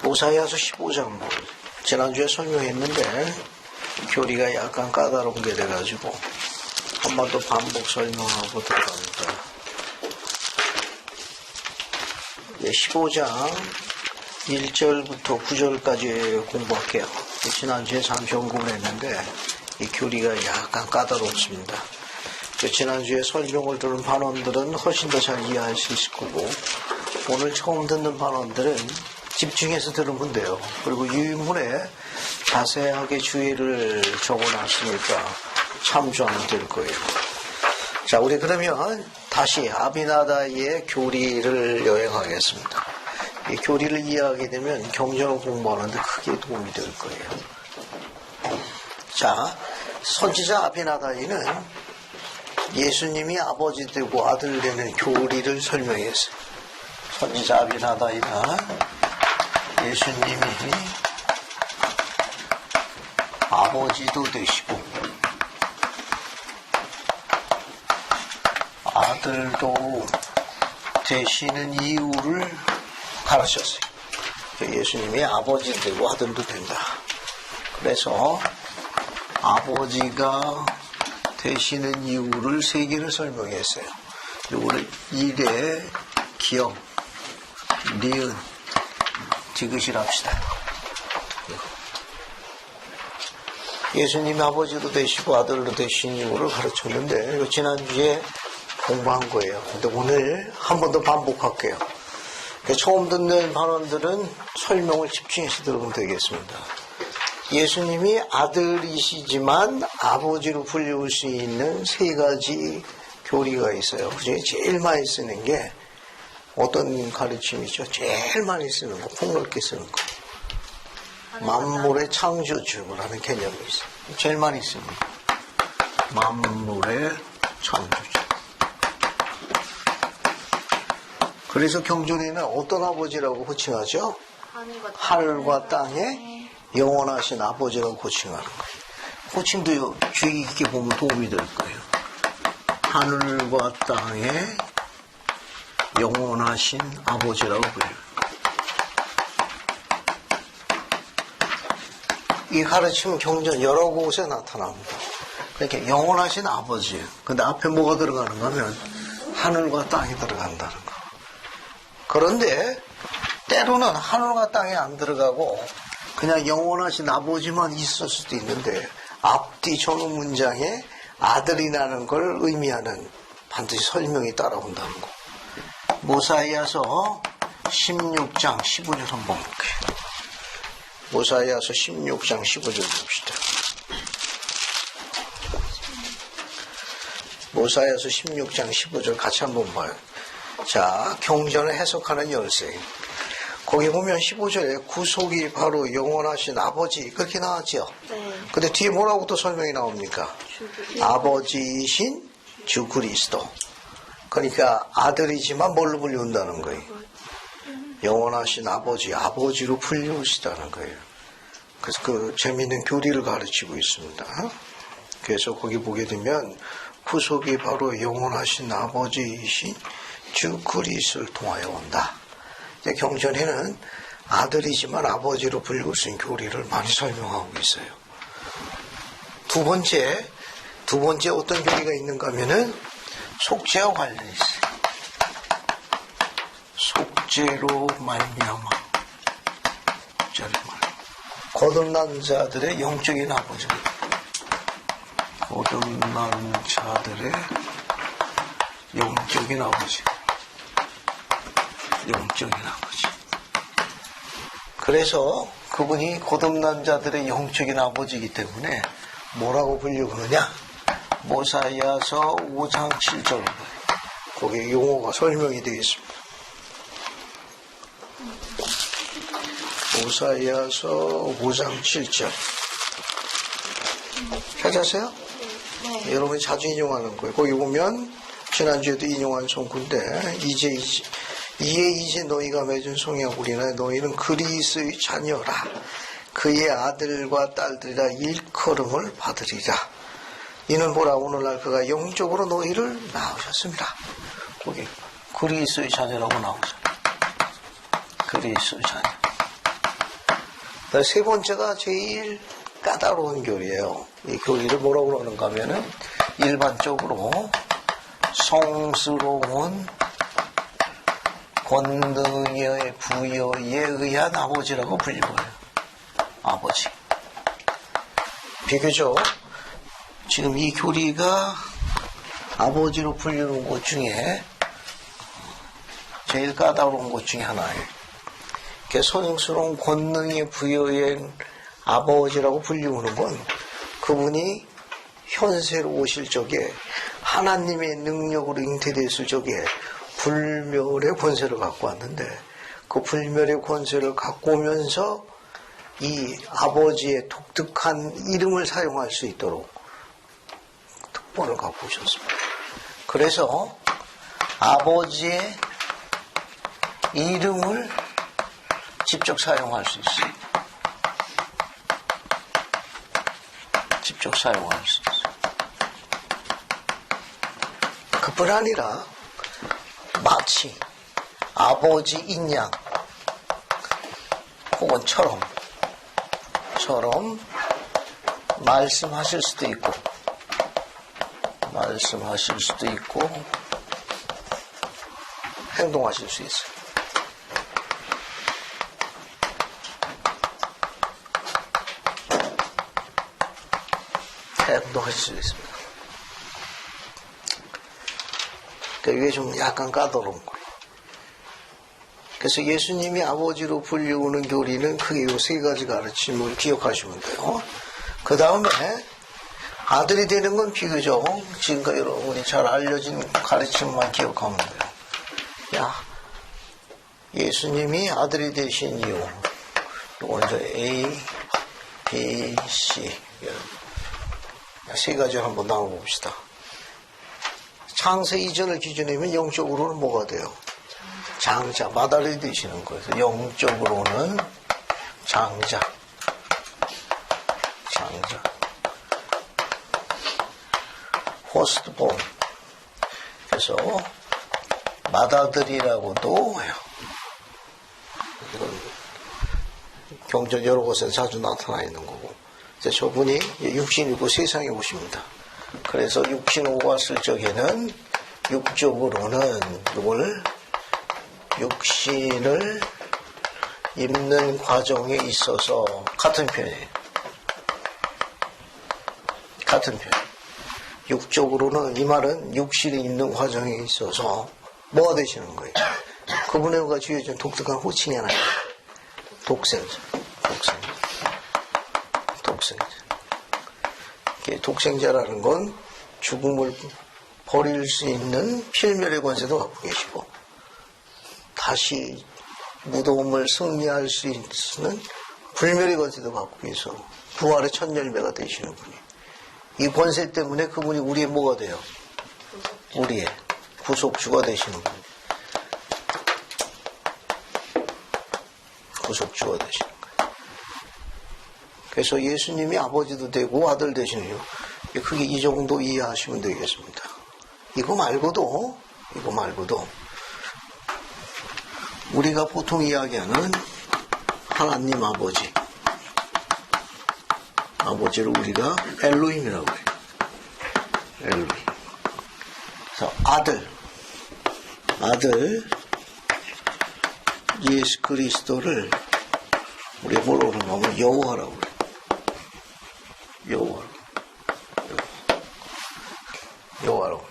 오사야서 15장 지난주에 설명했는데 교리가 약간 까다로운 게 돼가지고 한 번 더 반복 설명하고 들어갑니다. 15장 1절부터 9절까지 공부할게요. 지난주에 잠시 언급을 했는데 이 교리가 약간 까다롭습니다. 지난주에 설명을 들은 반원들은 훨씬 더 잘 이해할 수 있을 거고, 오늘 처음 듣는 반원들은 집중해서 들으면 돼요. 그리고 유인문에 자세하게 주의를 적어놨으니까 참조하면 될 거예요. 자, 우리 그러면 다시 아비나다이의 교리를 여행하겠습니다. 이 교리를 이해하게 되면 경전을 공부하는데 크게 도움이 될 거예요. 자, 선지자 아비나다이는 예수님이 아버지 되고 아들 되는 교리를 설명했어요. 선지자 아비나다이가 예수님이 아버지도 되시고 아들도 되시는 이유를 가르쳤어요. 예수님이 아버지 되고 아들도 된다. 그래서 아버지가 되시는 이유를 세 개를 설명했어요. 이거를 일에 기억, 니은, 디귿이라 합시다. 예수님이 아버지도 되시고 아들도 되신 이유를 가르쳤는데 지난주에 공부한 거예요. 근데 오늘 한 번 더 반복할게요. 처음 듣는 반원들은 설명을 집중해서 들으면 되겠습니다. 예수님이 아들이시지만 아버지로 불릴 수 있는 세 가지 교리가 있어요. 그중에 제일 많이 쓰는 게 어떤 가르침이죠? 제일 많이 쓰는 거, 폭넓게 쓰는 거. 만물의 창조주라는 개념이 있어요. 제일 많이 씁니다. 만물의 창조주. 그래서 경전에는 어떤 아버지라고 호칭하죠? 하늘과 땅에 영원하신 아버지라고 호칭하는 거예요. 호칭도 주의 깊게 보면 도움이 될 거예요. 하늘과 땅에 영원하신 아버지라고 불려요. 이 가르침은 경전 여러 곳에 나타납니다. 이렇게 영원하신 아버지. 근데 앞에 뭐가 들어가는가 하면 하늘과 땅이 들어간다는 거. 그런데 때로는 하늘과 땅에 안 들어가고 그냥 영원하신 아버지만 있을 수도 있는데 앞뒤 전후 문장에 아들이라는 걸 의미하는 반드시 설명이 따라온다는 거. 모사이아서 16장 15절 한번 볼게요. 모사이아서 16장 15절 봅시다. 모사이아서 16장 15절 같이 한번 봐요. 자, 경전을 해석하는 열쇠. 거기 보면 15절에 구속이 바로 영원하신 아버지 그렇게 나왔죠. 네. 근데 뒤에 뭐라고 또 설명이 나옵니까? 아버지이신 주 그리스도. 그러니까 아들이지만 뭘로 불리운다는 거예요? 영원하신 아버지, 아버지로 불리우시다는 거예요. 그래서 그 재미있는 교리를 가르치고 있습니다. 그래서 거기 보게 되면 구속이 바로 영원하신 아버지이신 주 그리스도를 통하여 온다. 경전에는 아들이지만 아버지로 불리울 수 있는 교리를 많이 설명하고 있어요. 두 번째 어떤 교리가 있는가 하면은 속죄와 관련이 있어요. 속죄로 말미암아 거듭난 자들의 영적인 아버지. 거듭난 자들의 영적인 아버지. 영적인 아버지. 그래서 그분이 거듭난 자들의 영적인 아버지이기 때문에 뭐라고 불리우느냐? 모사이아서 5장 7절. 거기에 용어가 설명이 되어 있습니다. 모사이아서 5장 7절. 찾았어요? 네. 여러분이 자주 인용하는 거예요. 거기 보면 지난주에도 인용한 성구인데 이제 너희가 맺은 성약우리나 너희는 그리스의 자녀라. 그의 아들과 딸들이라 일컬음을 받으리라. 이는 보라 오늘날 그가 영적으로 너희를 낳으셨습니다. 거기 그리스의 자녀라고 나오죠. 그리스의 자녀. 세 번째가 제일 까다로운 교리예요. 이 교리를 뭐라고 그러는가 하면은 일반적으로 성스러운 권능의 부여에 의한 아버지라고 불리고요. 아버지. 비교적 지금 이 교리가 아버지로 불리는 것 중에 제일 까다로운 것 중에 하나예요. 성스러운 권능의 부여에 아버지라고 불리우는 건 그분이 현세로 오실 적에 하나님의 능력으로 잉태됐을 적에 불멸의 권세를 갖고 왔는데 그 불멸의 권세를 갖고 오면서 이 아버지의 독특한 이름을 사용할 수 있도록 특권을 갖고 오셨습니다. 그래서 아버지의 이름을 직접 사용할 수 있어요. 직접 사용할 수 있어요. 그뿐 아니라 마치 아버지 인양 혹은 처럼 말씀하실 수도 있고 행동하실 수 있어요. 행동하실 수 있습니다. 그러니까 이게 좀 약간 까다로운 거예요. 그래서 예수님이 아버지로 불리우는 교리는 크게 이 세 가지 가르침을 기억하시면 돼요. 그 다음에 아들이 되는 건 비교적 지금까지 여러분이 잘 알려진 가르침만 기억하면 돼요. 예수님이 아들이 되신 이유, 이거는 저 A, B, C 세 가지를 한번 나눠봅시다. 창세 이전을 기준이면 영적으로는 뭐가 돼요? 장자, 마다리 되시는 거예요. 영적으로는 장자. 호스트본. 그래서 맏아들이라고도 해요. 이건 경전 여러 곳에 자주 나타나 있는 거고. 저분이 육신이고 세상에 오십니다. 그래서 육신 오고 왔을 적에는 육적으로는 육신을 입는 과정에 있어서 같은 편이에요. 육적으로는 이 말은 육신이 입는 과정에 있어서 뭐가 되시는 거예요? 그분과 주어진 독특한 호칭이 하나 있어요. 독생자. 독생자라는 건 죽음을 버릴 수 있는 필멸의 권세도 갖고 계시고 다시 무덤을 승리할 수 있는 불멸의 권세도 갖고 계셔서 부활의 첫 열매가 되시는 분이. 이 권세 때문에 그분이 우리의 뭐가 돼요? 우리의 구속주가 되시는 분. 구속주가 되시는 거예요. 그래서 예수님이 아버지도 되고 아들 되시는 이유. 크게 이 정도 이해하시면 되겠습니다. 이거 말고도 우리가 보통 이야기하는 하나님 아버지를 우리가 엘로힘이라고 해요. 엘로힘. 그래서 아들 예수 그리스도를 우리가 뭐라고 하면 여호와라고 해요. 여호와라고.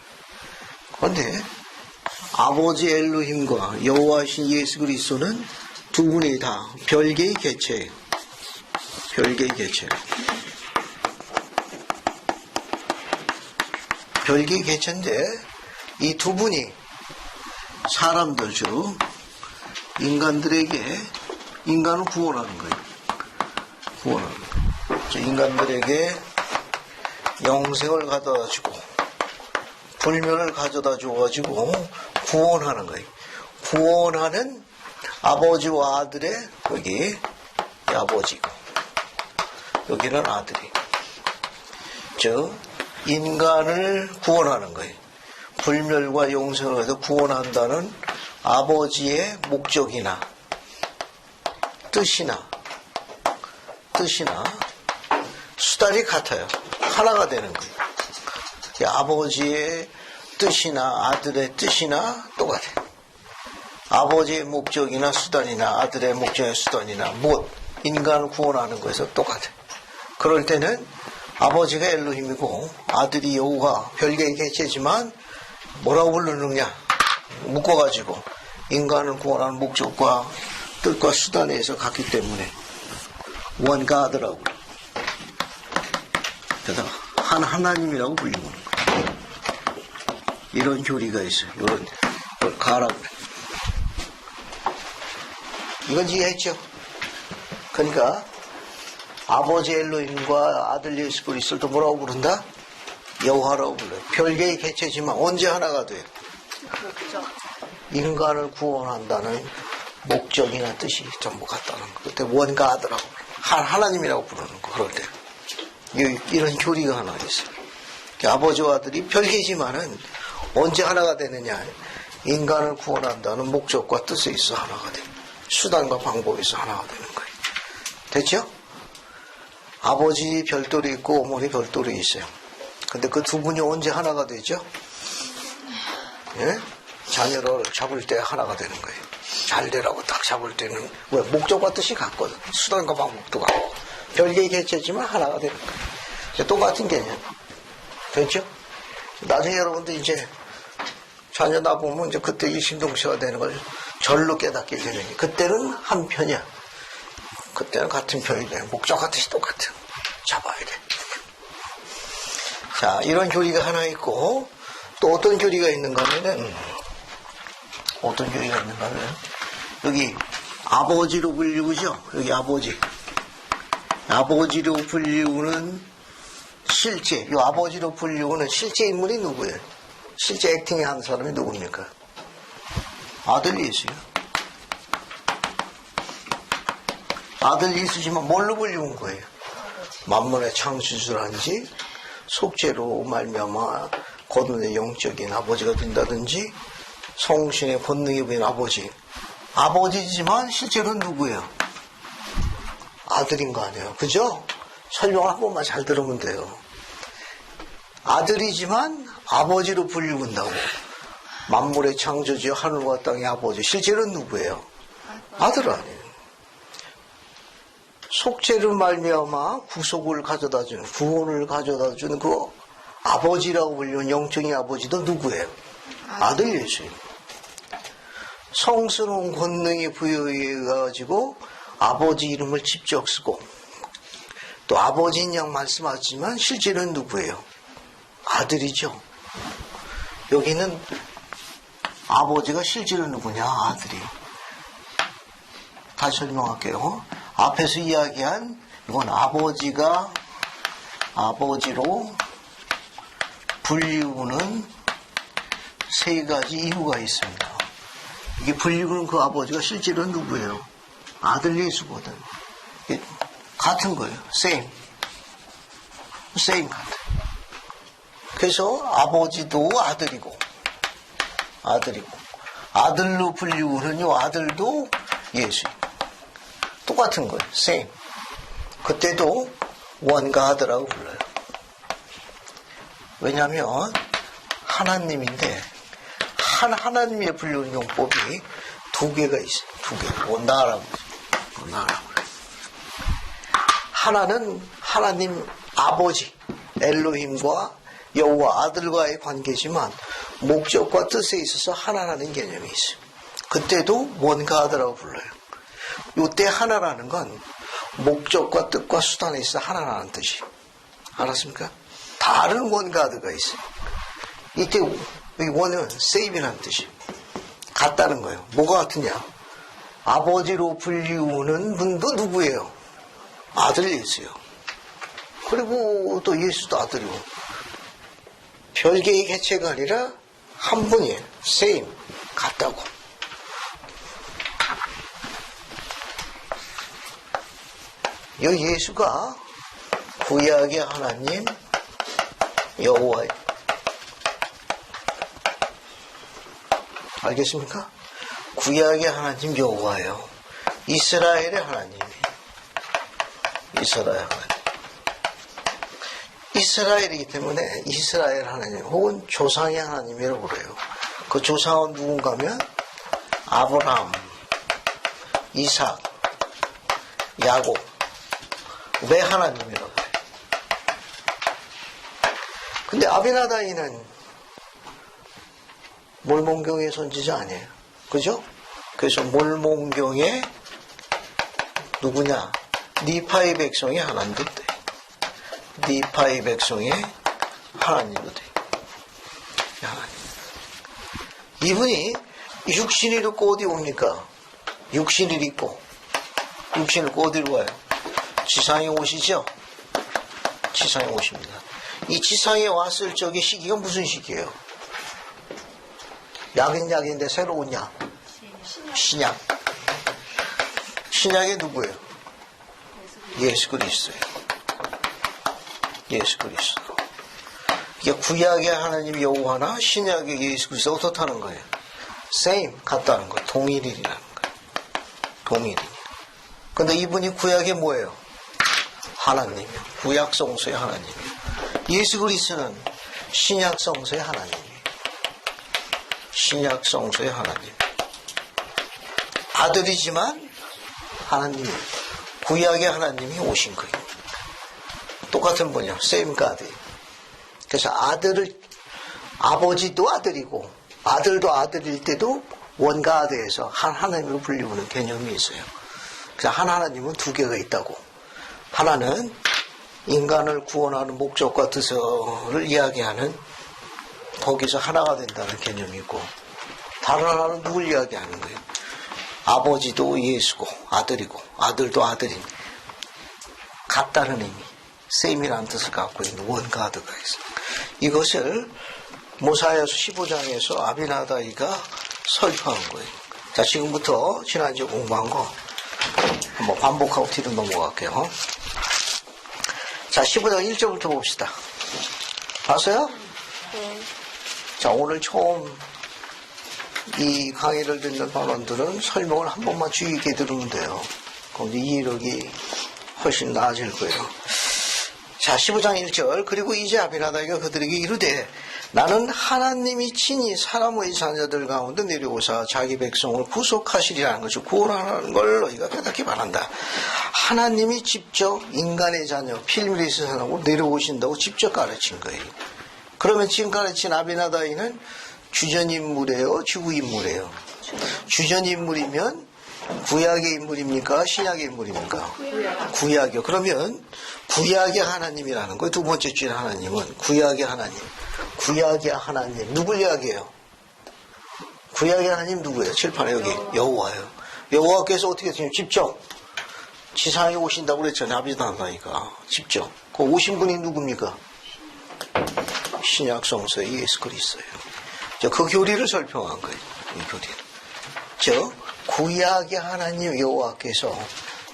그런데 아버지 엘로힘과 여호와이신 예수 그리스도는 두 분이 다 별개의 개체예요. 별개의 개체인데 이 두 분이 사람들 중 인간을 구원하는 거예요. 인간들에게 영생을 가져다 주고 불멸을 가져다 줘가지고 구원하는 거예요. 구원하는 아버지와 아들의 여기 아버지고 여기는 아들이. 즉 인간을 구원하는 거예요. 불멸과 영생을 해서 구원한다는 아버지의 목적이나 뜻이나 뜻이나 수단이 같아요. 하나가 되는 거예요. 아버지의 뜻이나 아들의 뜻이나 똑같아요. 아버지의 목적이나 수단이나 아들의 목적의 수단이나 무엇, 인간을 구원하는 거에서 똑같아요. 그럴 때는 아버지가 엘로힘이고 아들이 여호와, 별개의 개체지만 뭐라고 부르느냐 묶어가지고 인간을 구원하는 목적과 뜻과 수단에 서 같기 때문에 One God라고 그래서 한 하나님이라고 불리는 거예요. 이런 교리가 있어요. 이런 가라고 그래요. 이건 이해했죠? 그러니까 아버지 엘로힘과 아들 예수 그리스도를 또 뭐라고 부른다? 여호와라고 불러요. 별개의 개체지만 언제 하나가 돼요? 인간을 구원한다는 목적이나 뜻이 전부 같다는 거. 그때 원가드라고 하나님이라고 부르는 거. 그럴 때 이런 교리가 하나 있어요. 아버지와 아들이 별개지만은 언제 하나가 되느냐? 인간을 구원한다는 목적과 뜻에 있어 하나가 돼요. 수단과 방법에 있어 하나가 되는 거예요. 됐죠? 아버지 별도로 있고 어머니 별도로 있어요. 근데 그 두 분이 언제 하나가 되죠? 예? 자녀를 잡을 때 하나가 되는 거예요. 잘 되라고 딱 잡을 때는 왜? 목적과 뜻이 같거든. 수단과 방법도 같고. 별개의 개체지만 하나가 되는 거예요. 똑같은 개념. 됐죠? 나중에 여러분들 이제 자녀 낳아보면 이제 그때 이 신동시가 되는 걸 절로 깨닫게 되는. 그때는 한 편이야. 그때는 같은 편이 돼. 목적과 뜻이 똑같아. 잡아야 돼. 자, 이런 교리가 하나 있고, 또 어떤 교리가 있는가 하면은, 여기 아버지로 불리우죠? 여기 아버지. 아버지로 불리우는 실제, 이 아버지로 불리우는 실제 인물이 누구예요? 실제 액팅에 한 사람이 누굽니까? 아들 예수요. 아들 예수지만 뭘로 불리운 거예요? 만물의 창조주라든지 속죄로 말미암아 거듭의 영적인 아버지가 된다든지 성신의 본능이 보인 아버지. 아버지지만 실제로는 누구예요? 아들인 거 아니에요. 그죠? 설명을 한 번만 잘 들으면 돼요. 아들이지만 아버지로 불리운다고. 만물의 창조주 하늘과 땅의 아버지. 실제로는 누구예요? 아들 아니에요. 속죄를 말미암아 구속을 가져다주는, 구원을 가져다주는 그 아버지라고 불리는 영적인 아버지도 누구예요? 아들 예수예요. 성스러운 권능이 부여해가지고 아버지 이름을 직접 쓰고 또 아버지인 양 말씀하지만 실제는 누구예요? 아들이죠. 여기는 아버지가 실제로 누구냐? 아들이. 다시 설명할게요. 앞에서 이야기한 이건 아버지가 아버지로 불리우는 세 가지 이유가 있습니다. 이게 불리우는 그 아버지가 실제로 누구예요? 아들 예수거든. 같은 거예요. same 같아. 그래서 아버지도 아들이고 아들로 불리우는 요 아들도 예수. 똑같은 거예요. same. 그때도 원가드라고 불러요. 왜냐하면 하나님인데 하나님의 불리우는 용법이 두 개가 있어요. 두 개. 원나라고 그래요. 하나는 하나님 아버지 엘로힘과 여호와 아들과의 관계지만 목적과 뜻에 있어서 하나라는 개념이 있어요. 그때도 원가드라고 불러요. 이때 하나라는 건 목적과 뜻과 수단에 있어 하나라는 뜻이. 알았습니까? 다른 원가드가 있어요. 이때 원은 save이라는 뜻이 같다는 거예요. 뭐가 같으냐? 아버지로 불리우는 분도 누구예요? 아들 예수요. 그리고 또 예수도 아들이고 별개의 개체가 아니라 한 분이에요. same. 같다고. 이 예수가 구약의 하나님 여호와예요. 알겠습니까? 구약의 하나님 여호와예요. 이스라엘의 하나님이에요. 이스라엘 하나님. 이스라엘이기 때문에 이스라엘 하나님 혹은 조상의 하나님이라고 그래요. 그 조상은 누군가 하면 아브라함, 이삭, 야곱. 왜 하나님이라고 그래요? 근데 아비나다이는 몰몬경의 선지자 아니에요. 그죠? 그래서 몰몬경의 누구냐? 니파의 백성이 하나님도 돼. 니파의 백성이 하나님도 돼. 하나님. 이분이 육신을 입고 어디 옵니까? 육신을 입고. 육신을 입고 어디로 와요? 지상에 오시죠? 지상에 오십니다. 이 지상에 왔을 적의 시기가 무슨 시기예요? 약인데 새로운 약. 신약. 신약이 누구예요? 예수 그리스도예요. 예수 그리스도. 이게 구약의 하나님 여호와나 신약의 예수 그리스도 어떻다는 거예요? same 같다는 거예요. 동일이라는 거예요. 동일이. 근데 이분이 구약의 뭐예요? 하나님이요. 구약 성소의 하나님이요. 예수 그리스도는 신약 성소의 하나님이에요. 신약 성소의 하나님. 아들이지만 하나님, 구약의 하나님이 오신 거예요. 똑같은 분이요. same God. 그래서 아버지도 아들이고, 아들도 아들일 때도 원가드에서 한 하나님으로 불리우는 개념이 있어요. 그래서 한 하나님은 두 개가 있다고. 하나는 인간을 구원하는 목적과 뜻을 이야기하는 거기서 하나가 된다는 개념이 있고, 다른 하나는 누굴 이야기하는 거예요? 아버지도 예수고 아들이고 아들도 아들인 같다는 의미, 셈이라는 뜻을 갖고 있는 원가드가 있어요. 이것을 모사야서 15장에서 아비나다이가 설파한 거예요. 자, 지금부터 지난주에 공부한 거 한번 반복하고 뒤로 넘어갈게요. 자, 15장 1절부터 봅시다. 봤어요? 네. 자, 오늘 처음 이 강의를 듣는 반원들은 설명을 한 번만 주의 있게 들으면 돼요. 그럼 이해력이 훨씬 나아질 거예요. 자, 15장 1절. 그리고 이제 아비나다이가 그들에게 이르되 나는 하나님이 친히 사람의 자녀들 가운데 내려오사 자기 백성을 구속하시리라는 것을 구원하는 걸 너희가 깨닫기 바란다. 하나님이 직접 인간의 자녀 필리스 사람으로 내려오신다고 직접 가르친 거예요. 그러면 지금 가르친 아비나다이는 주전인물이에요? 주구인물이에요? 주전인물이면 구약의 인물입니까? 신약의 인물입니까? 구약이요. 그러면 구약의 하나님이라는 거예요. 두 번째 주인 하나님은 구약의 하나님. 구약의 하나님. 누굴 이야기해요? 구약의 하나님 누구예요? 칠판에 여기 여호와예요. 여호와께서 어떻게 했어요? 직접 지상에 오신다고 그랬잖아요. 아비나다이가 직접. 그 오신 분이 누굽니까? 신약 성서의 예수 그리스도예요. 그 교리를 설명한 거예요. 이 교리를. 구약의 하나님 여호와께서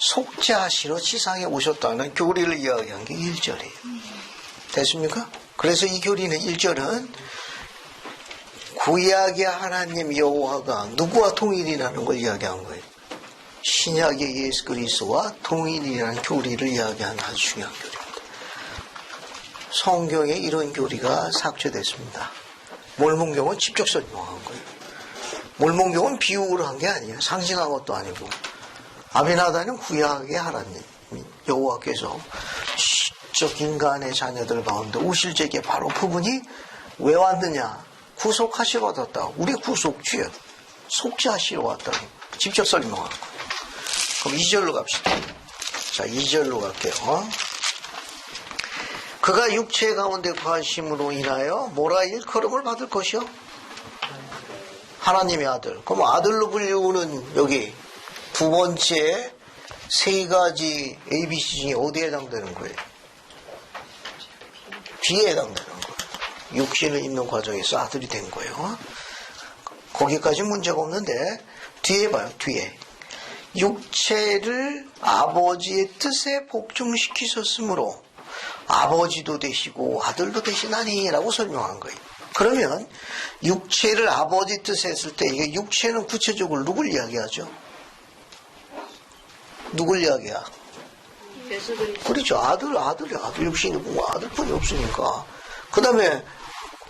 속죄하시러 지상에 오셨다는 교리를 이야기한 게 1절이에요. 됐습니까? 그래서 이 교리는 1절은 구약의 하나님 여호와가 누구와 통일이라는 걸 이야기한 거예요. 신약의 예수 그리스도와 통일이라는 교리를 이야기하는 아주 중요한 교리입니다. 성경에 이런 교리가 삭제됐습니다. 몰몬경은 직접 설명한 거예요. 몰몬경은 비유를 한 게 아니에요. 상징한 것도 아니고. 아비나다는 구약의 하나님 여호와께서 직접 인간의 자녀들 가운데 오실 적에 바로 그분이 왜 왔느냐? 구속하시러 왔다. 우리 구속주요. 속죄하시러 왔다고 직접 설명한 거예요. 그럼 2절로 갑시다. 자, 2절로 갈게요. 그가 육체 가운데 거하심으로 인하여 뭐라 일컬음을 받을 것이요? 하나님의 아들. 그럼 아들로 불리우는 여기 두 번째 세 가지 ABC 중에 어디에 해당되는 거예요? 뒤에 해당되는 거예요. 육신을 입는 과정에서 아들이 된 거예요. 거기까지 문제가 없는데 뒤에 봐요. 뒤에. 육체를 아버지의 뜻에 복종시키셨으므로 아버지도 되시고 아들도 되시나니 라고 설명한 거예요. 그러면 육체를 아버지 뜻에 했을 때 이게 육체는 구체적으로 누굴 이야기하죠? 누굴 이야기야? 예수 그리스도. 그렇죠. 아들 육신이 뭐 아들뿐이 없으니까. 그 다음에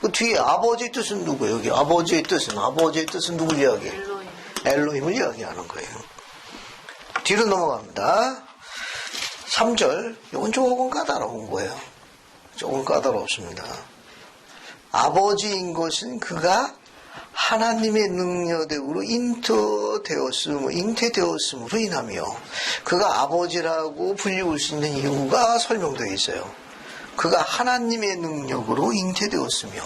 그 뒤에 아버지의 뜻은 누구예요? 여기 아버지의 뜻은 누굴 이야기해요? 엘로힘을 이야기하는 거예요. 뒤로 넘어갑니다. 3절. 이건 조금 까다로운 거예요. 조금 까다롭습니다. 아버지인 것은 그가 하나님의 능력으로 잉태되었음으로 인하며 그가 아버지라고 불리울 수 있는 이유가 설명되어 있어요. 그가 하나님의 능력으로 잉태되었으며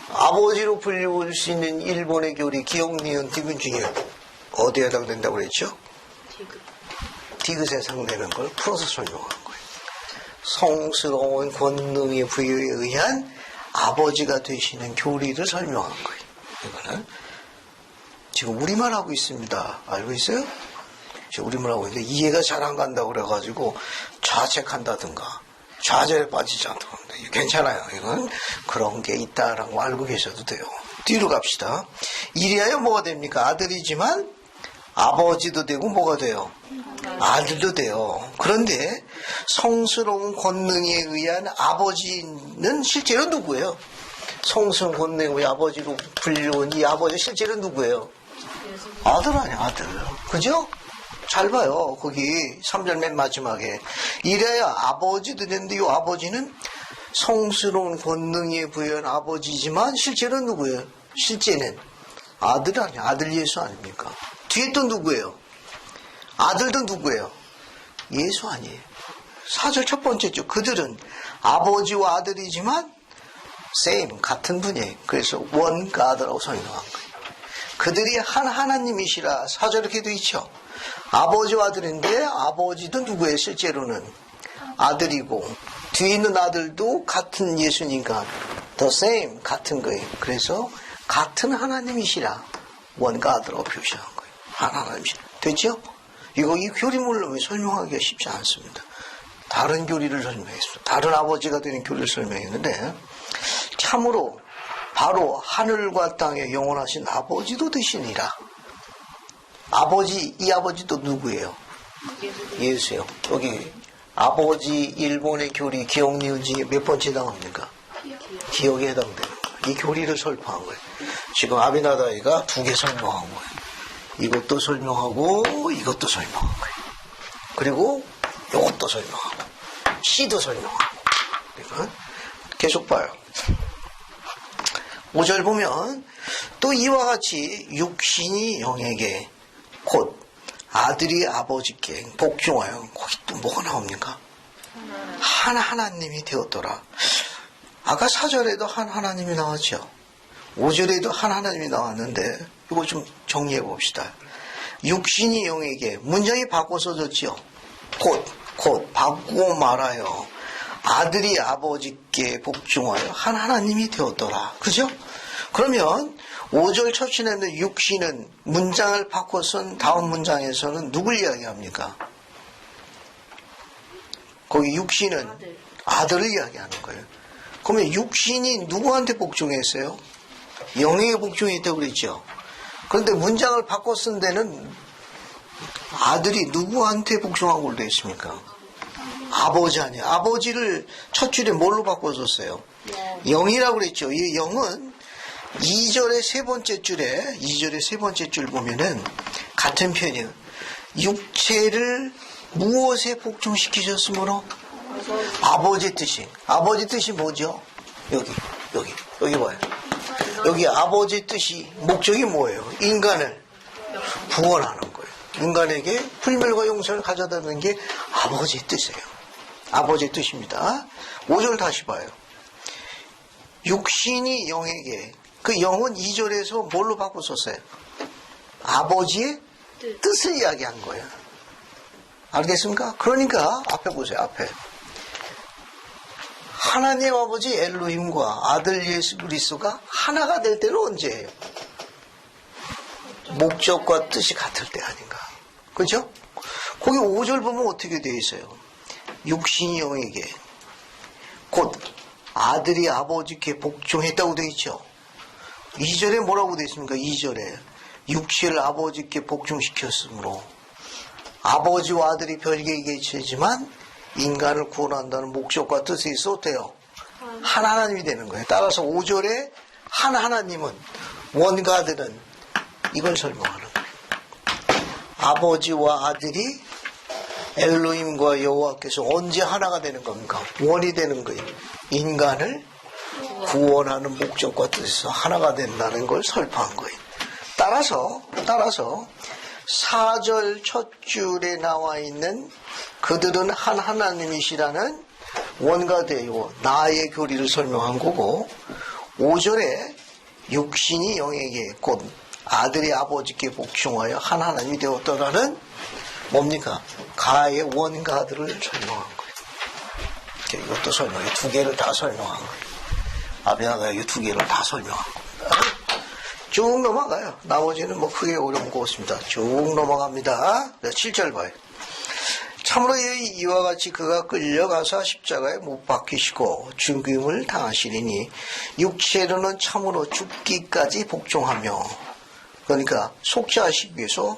아버지로 불리울 수 있는 일본의 교리 기억, 니은, 디귿 중에 어디에 해당된다고 그랬죠? 디귿에 해당되는 걸 풀어서 설명한 거예요. 성스러운 권능의 부여에 의한 아버지가 되시는 교리를 설명한 거예요. 이거는 지금 우리말 하고 있습니다. 알고 있어요? 지금 우리말 하고 있는데 이해가 잘 안 간다고 그래가지고 자책한다든가 좌절에 빠지지 않도록 합니다. 괜찮아요. 이건 그런 게 있다라는 거 알고 계셔도 돼요. 뒤로 갑시다. 이리하여 뭐가 됩니까? 아들이지만 아버지도 되고 뭐가 돼요? 아들도 돼요. 그런데 성스러운 권능에 의한 아버지는 실제로 누구예요? 성스러운 권능에 의한 아버지로 불려온 이 아버지 실제로 누구예요? 아들 아니야, 아들. 그죠? 잘 봐요. 거기 3절 맨 마지막에 이래야 아버지도 되는데 이 아버지는 성스러운 권능에 부여한 아버지지만 실제로 누구예요? 실제는 아들 아니야. 아들 예수 아닙니까? 뒤에 또 누구예요? 아들도 누구예요? 예수 아니에요. 4절 첫 번째죠. 그들은 아버지와 아들이지만 same, 같은 분이에요. 그래서 one God라고 설명한 거예요. 그들이 한 하나님이시라 4절 이렇게 돼 있죠. 아버지와 아들인데 아버지도 누구예요? 실제로는 아들이고 뒤에 있는 아들도 같은 예수니까 the same, 같은 거예요. 그래서 같은 하나님이시라 one God라고 표시한 거예요. 한 하나님이시라. 됐죠? 이 교리물로 설명하기가 쉽지 않습니다. 다른 교리를 설명했습니다. 다른 아버지가 되는 교리를 설명했는데 참으로 바로 하늘과 땅에 영원하신 아버지도 되시니라. 아버지, 이 아버지도 누구예요? 예수요. 여기 아버지 일본의 교리 기억, 니은 중에 몇 번째 해당합니까? 기억에 해당되는 거예요. 이 교리를 설명한 거예요. 지금 아비나다이가 2개 설명한 거예요. 이것도 설명하고 이것도 설명한 거예요. 그리고 이것도 설명하고 C도 설명하고. 그러니까 계속 봐요. 5절 보면 또 이와 같이 육신이 영에게 곧 아들이 아버지께 복종하여 거기 또 뭐가 나옵니까? 하나님이 되었더라. 아까 4절에도 하나님이 나왔죠. 5절에도 하나님이 나왔는데 이거 좀 정리해 봅시다. 육신이 영에게 문장이 바꿔 써졌죠. 곧 바꾸고 말하여 아들이 아버지께 복종하여 하나님이 되었더라. 그죠? 그러면 5절 첫 시에는 육신은 문장을 바꿔 쓴 다음 문장에서는 누굴 이야기합니까? 거기 육신은 아들을 이야기하는 거예요. 그러면 육신이 누구한테 복종했어요? 영에게 복종했다고 그랬죠. 그런데 문장을 바꿔 쓴 데는 아들이 누구한테 복종하고 되어 있습니까? 아버지 아니에요. 아버지를 첫 줄에 뭘로 바꿔줬어요? 영이라고 그랬죠. 이 영은 2절의 세 번째 줄 보면은 같은 편이에요. 육체를 무엇에 복종시키셨으므로? 아버지 뜻이 뭐죠? 여기 봐요. 여기 아버지 뜻이 목적이 뭐예요? 인간을 구원하는 거예요. 인간에게 불멸과 용서를 가져다는 게 아버지의 뜻이에요. 아버지의 뜻입니다. 5절 다시 봐요. 육신이 영에게, 그 영은 2절에서 뭘로 바꿨었어요? 아버지의 뜻을 이야기한 거예요. 알겠습니까? 그러니까 앞에 보세요. 앞에 하나님 아버지 엘로힘과 아들 예수 그리스도가 하나가 될 때는 언제예요? 목적과 뜻이 같을 때 아닌가. 그죠? 거기 5절 보면 어떻게 되어 있어요? 육신이 영에게 곧 아들이 아버지께 복종했다고 되어 있죠. 2절에 뭐라고 되어 있습니까? 2절에 육체를 아버지께 복종시켰으므로 아버지와 아들이 별개의 개체지만 인간을 구원한다는 목적과 뜻이 있어 어때요? 한 하나님이 되는 거예요. 따라서 5절에 한 하나님은 원가들은 이걸 설명하는 거예요. 아버지와 아들이 엘로힘과 여호와께서 언제 하나가 되는 겁니까? 원이 되는 거예요. 인간을 구원하는 목적과 뜻에서 하나가 된다는 걸 설파한 거예요. 따라서 4절 첫 줄에 나와 있는 그들은 한 하나님이시라는 원가되요 나의 교리를 설명한 거고 5절에 육신이 영에게 곧 아들이 아버지께 복종하여 한 하나님이 되었더라는 뭡니까? 가의 원가들을 설명한 거예요. 이것도 설명해. 두 개를 다 설명한 거예요. 아비나가 이 두 개를 다 설명한 겁니다. 쭉 넘어가요. 나머지는 뭐 크게 어려운 거 없습니다. 쭉 넘어갑니다. 7절 봐요. 참으로 이와 같이 그가 끌려가서 십자가에 못 박히시고 죽임을 당하시리니 육체로는 참으로 죽기까지 복종하며 그러니까 속죄하시기 위해서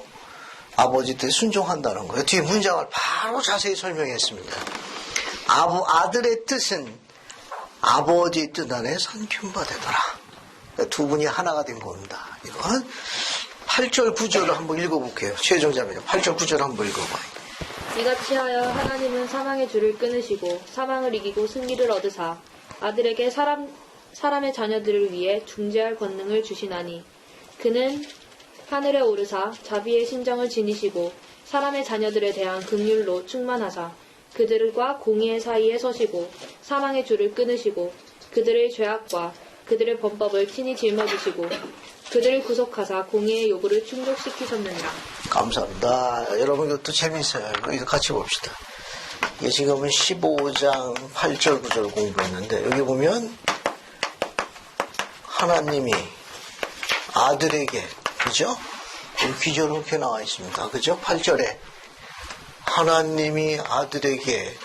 아버지 뜻에 순종한다는 거예요. 뒤에 문장을 바로 자세히 설명했습니다. 아들의 뜻은 아버지의 뜻 안에 상품화되더라. 두 분이 하나가 된 겁니다. 이건 8절 9절을 한번 읽어볼게요. 최종자입니다. 8절 9절 한번 읽어봐요. 이같이 하여 하나님은 사망의 줄을 끊으시고 사망을 이기고 승리를 얻으사 아들에게 사람의 자녀들을 위해 중재할 권능을 주시나니 그는 하늘에 오르사 자비의 신정을 지니시고 사람의 자녀들에 대한 긍휼로 충만하사 그들과 공의의 사이에 서시고 사망의 줄을 끊으시고 그들의 죄악과 그들의 범법을 친히 짊어지시고 그들을 구속하사 공의의 요구를 충족시키셨느니라. 감사합니다. 여러분 이것도 재밌어요. 이거 같이 봅시다. 이게 지금은 15장 8절 9절 공부했는데 여기 보면 하나님이 아들에게 그죠? 귀절은 이렇게 나와 있습니다. 그죠? 8절에 하나님이 아들에게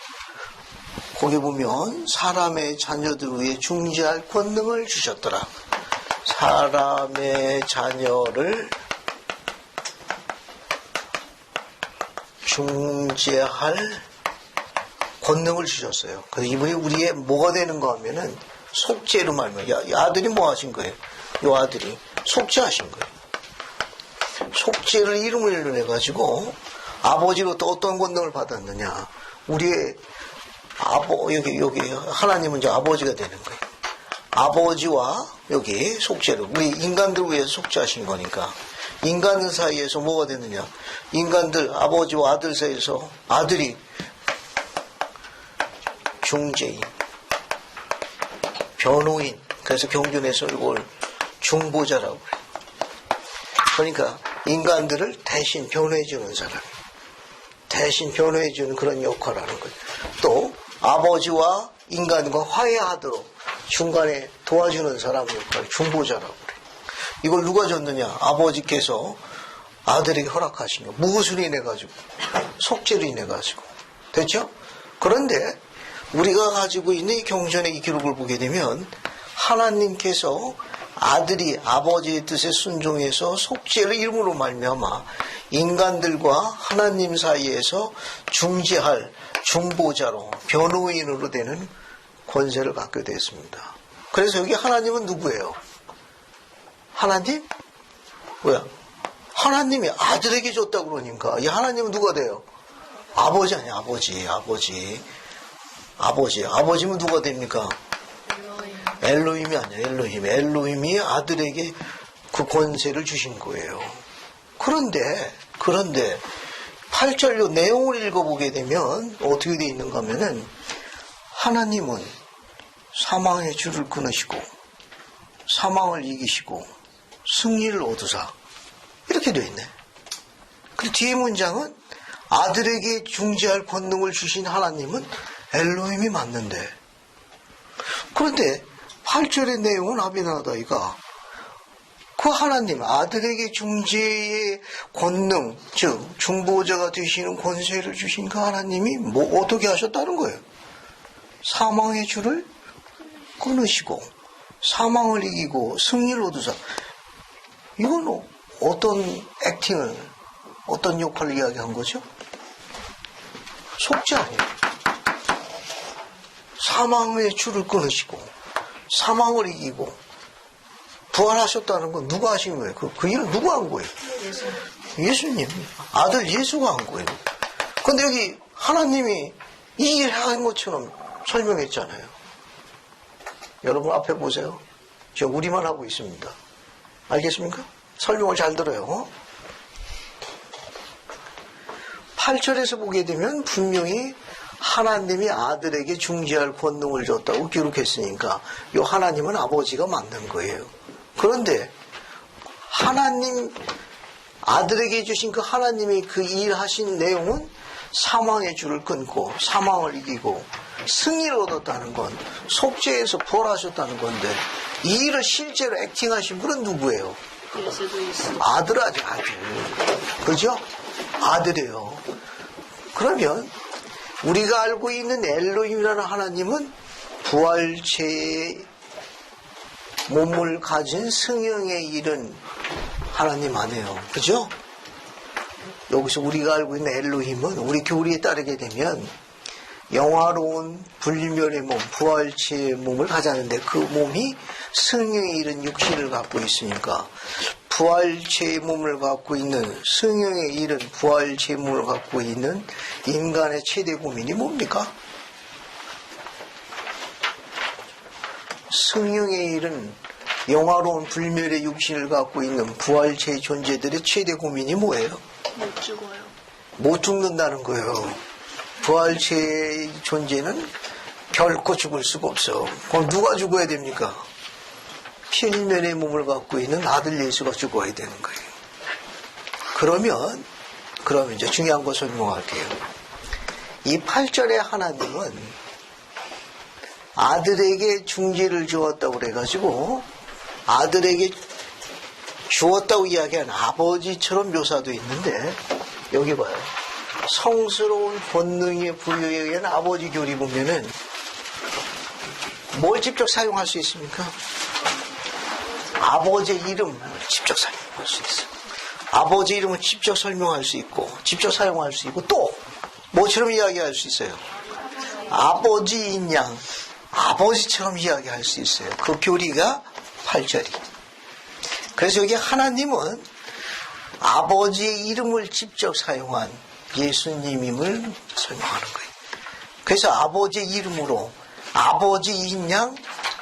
거기 보면 사람의 자녀들 위해 중재할 권능을 주셨더라. 사람의 자녀를 중재할 권능을 주셨어요. 그래서 이분이 우리의 뭐가 되는가 하면은 속죄로 말미암아. 아들이 뭐 하신 거예요? 이 아들이 속죄하신 거예요. 속죄를 이름을 내가지고 아버지로 또 어떤 권능을 받았느냐. 우리의 여기 하나님은 이제 아버지가 되는 거예요. 아버지와 여기 속죄를 우리 인간들 위해서 속죄하신 거니까 인간들 사이에서 뭐가 되느냐. 인간들 아버지와 아들 사이에서 아들이 중재인, 변호인. 그래서 경륜에서 이걸 중보자라고 그래요. 그러니까 인간들을 대신 변호해주는 사람, 대신 변호해주는 그런 역할을 하는 거예요. 또 아버지와 인간과 화해하도록 중간에 도와주는 사람 역할, 중보자라고 그래요. 이걸 누가 줬느냐? 아버지께서 아들에게 허락하신 거. 무엇으로 인해가지고? 속죄로 인해가지고. 됐죠? 그런데 우리가 가지고 있는 이 경전의 이 기록을 보게 되면 하나님께서 아들이 아버지의 뜻에 순종해서 속죄를 이름으로 말미암아 인간들과 하나님 사이에서 중재할 중보자로 변호인으로 되는 권세를 갖게 되었습니다. 그래서 여기 하나님은 누구예요? 하나님? 뭐야? 하나님이 아들에게 줬다고 그러니까 이 하나님은 누가 돼요? 아버지 아니야. 아버지면 누가 됩니까? 엘로힘이 아니야. 엘로힘이 아들에게 그 권세를 주신 거예요. 그런데 8절 내용을 읽어보게 되면 어떻게 되어 있는가 하면은 하나님은 사망의 줄을 끊으시고 사망을 이기시고 승리를 얻으사 이렇게 되어 있네. 그 뒤에 문장은 아들에게 중재할 권능을 주신 하나님은 엘로힘이 맞는데 그런데 8절의 내용은 아비나다이가 그 하나님 아들에게 중재의 권능 즉 중보자가 되시는 권세를 주신 그 하나님이 뭐 어떻게 하셨다는 거예요? 사망의 줄을 끊으시고 사망을 이기고 승리를 얻으사 이건 어떤 액팅을 어떤 역할을 이야기한 거죠? 속죄 아니에요. 사망의 줄을 끊으시고 사망을 이기고 부활하셨다는 건 누가 하신 거예요? 그 일을 누가 한 거예요? 예수님. 아들 예수가 한 거예요. 근데 여기 하나님이 이 일을 한 것처럼 설명했잖아요. 여러분 앞에 보세요. 저 우리만 하고 있습니다. 알겠습니까? 설명을 잘 들어요. 8절에서 보게 되면 분명히 하나님이 아들에게 중재할 권능을 줬다고 기록했으니까 이 하나님은 아버지가 만든 거예요. 그런데 하나님 아들에게 주신 그 하나님이 그 일하신 내용은 사망의 줄을 끊고 사망을 이기고 승리를 얻었다는 건 속죄에서 부활하셨다는 건데 이 일을 실제로 액팅하신 분은 누구예요? 아들하죠, 아들. 그죠? 아들이에요. 그러면 우리가 알고 있는 엘로힘이라는 하나님은 부활체의 몸을 가진 성령에 이른 하나님 아니에요. 그죠? 여기서 우리가 알고 있는 엘로힘은 우리 교리에 따르게 되면 영화로운 불멸의 몸, 부활체의 몸을 가졌는데 그 몸이 성령에 이른 육신을 갖고 있으니까 부활체의 몸을 갖고 있는 성령에 이른 부활체의 몸을 갖고 있는 인간의 최대 고민이 뭡니까? 성령에 이른 영화로운 불멸의 육신을 갖고 있는 부활체의 존재들의 최대 고민이 뭐예요? 못 죽어요. 못 죽는다는 거예요. 부활체의 존재는 결코 죽을 수가 없어. 그럼 누가 죽어야 됩니까? 필면의 몸을 갖고 있는 아들 예수가 죽어야 되는 거예요. 그러면 이제 중요한 거 설명할게요. 이 8절의 하나님은 아들에게 중재를 주었다고 그래가지고 아들에게 주었다고 이야기한 아버지처럼 묘사도 있는데 여기 봐요. 성스러운 본능의 부여에 의한 아버지 교리 보면은 뭘 직접 사용할 수 있습니까? 아버지의 이름을 직접 사용할 수 있어요. 아버지 이름을 직접 설명할 수 있고 직접 사용할 수 있고 또 뭐처럼 이야기할 수 있어요? 아버지인 양 아버지처럼 이야기할 수 있어요. 그 교리가 8절이. 그래서 여기 하나님은 아버지의 이름을 직접 사용한 예수님임을 설명하는 거예요. 그래서 아버지의 이름으로 아버지인 양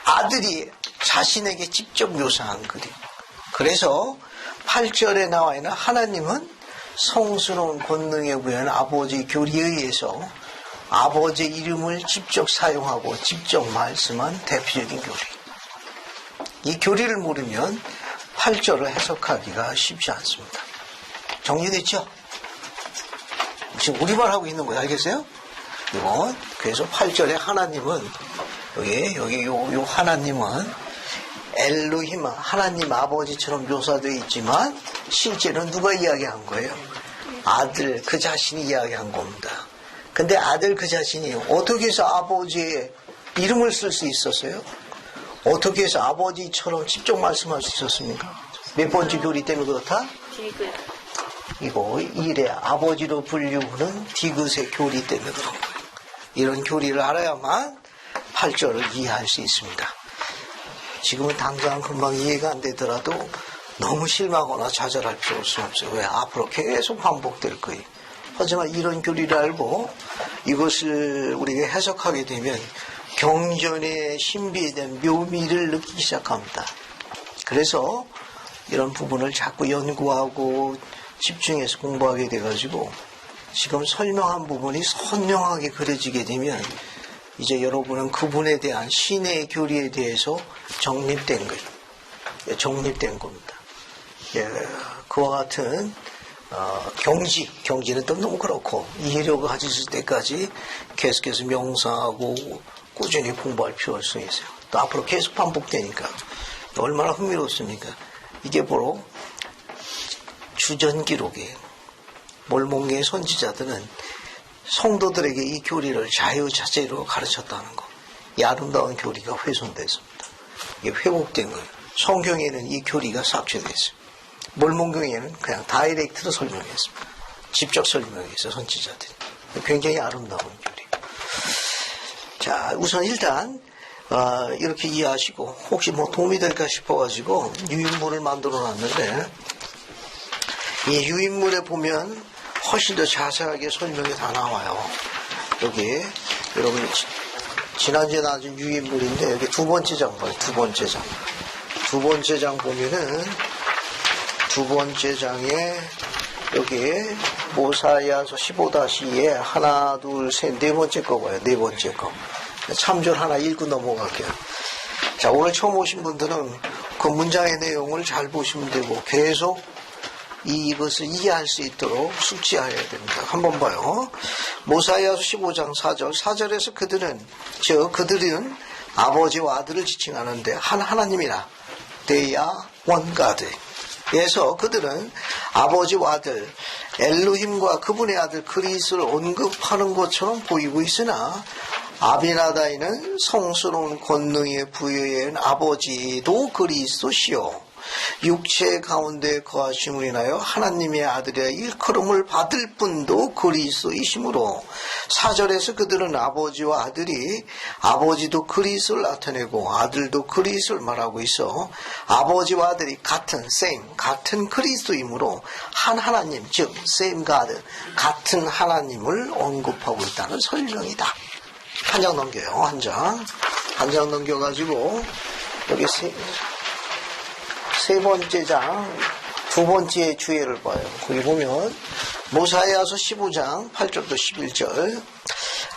아들이 자신에게 직접 묘사한 그림. 그래서 8절에 나와 있는 하나님은 성스러운 권능에 부여한 아버지의 교리에 의해서 아버지의 이름을 직접 사용하고 직접 말씀한 대표적인 교리. 이 교리를 모르면 8절을 해석하기가 쉽지 않습니다. 정리됐죠? 지금 우리말 하고 있는 거예요. 알겠어요? 이건 그래서 8절에 하나님은 여기 요 하나님은 엘로힘 하나님 아버지처럼 묘사되어 있지만 실제는 누가 이야기한 거예요? 아들 그 자신이 이야기한 겁니다. 근데 아들 그 자신이 어떻게 해서 아버지의 이름을 쓸 수 있었어요? 어떻게 해서 아버지처럼 직접 말씀할 수 있었습니까? 몇 번째 교리 때문에 그렇다? 이거 이래 아버지로 분류하는 디귿의 교리 때문에 그런 거예요. 이런 교리를 알아야만 8절을 이해할 수 있습니다. 지금은 당장 금방 이해가 안 되더라도 너무 실망하거나 좌절할 필요 없어요. 왜? 앞으로 계속 반복될 거예요. 하지만 이런 교리를 알고 이것을 우리가 해석하게 되면 경전의 신비에 대한 묘미를 느끼기 시작합니다. 그래서 이런 부분을 자꾸 연구하고 집중해서 공부하게 돼가지고 지금 설명한 부분이 선명하게 그려지게 되면 이제 여러분은 그분에 대한 신의 교리에 대해서 정립된 거예요. 정립된 겁니다. 예, 그와 같은 경지는 또 너무 그렇고 이해력을 가지실 때까지 계속해서 명상하고 꾸준히 공부할 필요가 있어요. 또 앞으로 계속 반복되니까 얼마나 흥미롭습니까? 이게 바로 주전 기록이에요. 몰몬계의 선지자들은 성도들에게 이 교리를 자유자재로 가르쳤다는 거. 이 아름다운 교리가 훼손됐습니다. 이게 회복된 거예요. 성경에는 이 교리가 삭제됐어요. 몰몬경에는 그냥 다이렉트로 설명했습니다. 직접 설명했어요, 선지자들이. 굉장히 아름다운 교리. 자, 우선 일단 이렇게 이해하시고 혹시 뭐 도움이 될까 싶어가지고 유인물을 만들어 놨는데 이 유인물에 보면 훨씬 더 자세하게 설명이 다 나와요. 여기 여러분 지난주에 나온 유인물인데 여기 두 번째 장 봐요. 두 번째 장. 두 번째 장 보면은 두 번째 장에 여기 모사야서 15-2에 하나, 둘, 셋, 네 번째 거 봐요. 네 번째 거. 참조를 하나 읽고 넘어갈게요. 자, 오늘 처음 오신 분들은 그 문장의 내용을 잘 보시면 되고 계속 이것을 이해할 수 있도록 숙지해야 됩니다. 한번 봐요. 모사야서 15장 4절. 4절에서 그들은 아버지와 아들을 지칭하는데 한 하나님이라. They are one God. 그래서 그들은 아버지와 아들 엘로힘과 그분의 아들 그리스를 언급하는 것처럼 보이고 있으나 아비나다이는 성스러운 권능에 부여한 아버지도 그리스도시요 육체 가운데 거하심을 인하여 하나님의 아들의 일컬음을 받을 분도 그리스도이시므로 4절에서 그들은 아버지와 아들이 아버지도 그리스도를 나타내고 아들도 그리스도를 말하고 있어 아버지와 아들이 같은 같은 그리스도이므로 한 하나님 즉 same God 같은 하나님을 언급하고 있다는 설명이다. 한 장 넘겨요. 한 장 넘겨가지고 여기 세 번째 장, 두 번째 주예를 봐요. 거기 보면 모사야서 15장 8절부터 11절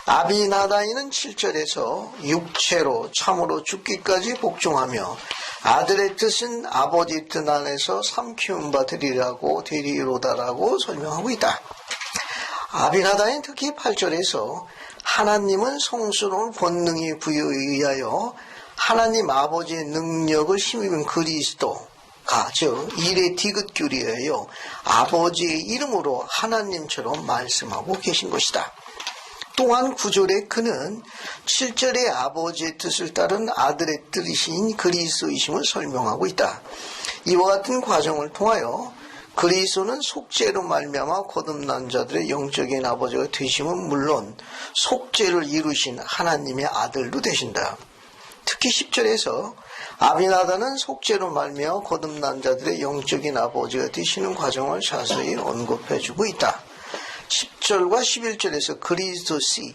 아비나다이는 7절에서 육체로 참으로 죽기까지 복종하며 아들의 뜻은 아버지 뜻 안에서 삼키운 바 되리로다라고 설명하고 있다. 아비나다이는 특히 8절에서 하나님은 성스러운 권능에 부여에 의하여 하나님 아버지의 능력을 힘입은 그리스도가 즉 일의 디귿교리예요. 아버지의 이름으로 하나님처럼 말씀하고 계신 것이다. 또한 9절에 그는 7절에 아버지의 뜻을 따른 아들의 뜻이신 그리스도이심을 설명하고 있다. 이와 같은 과정을 통하여 그리스도는 속죄로 말미암아 거듭난 자들의 영적인 아버지가 되심은 물론 속죄를 이루신 하나님의 아들도 되신다. 특히 10절에서 아비나다는 속죄로 말미암아 거듭난 자들의 영적인 아버지가 되시는 과정을 자세히 언급해주고 있다. 10절과 11절에서 그리스도 씨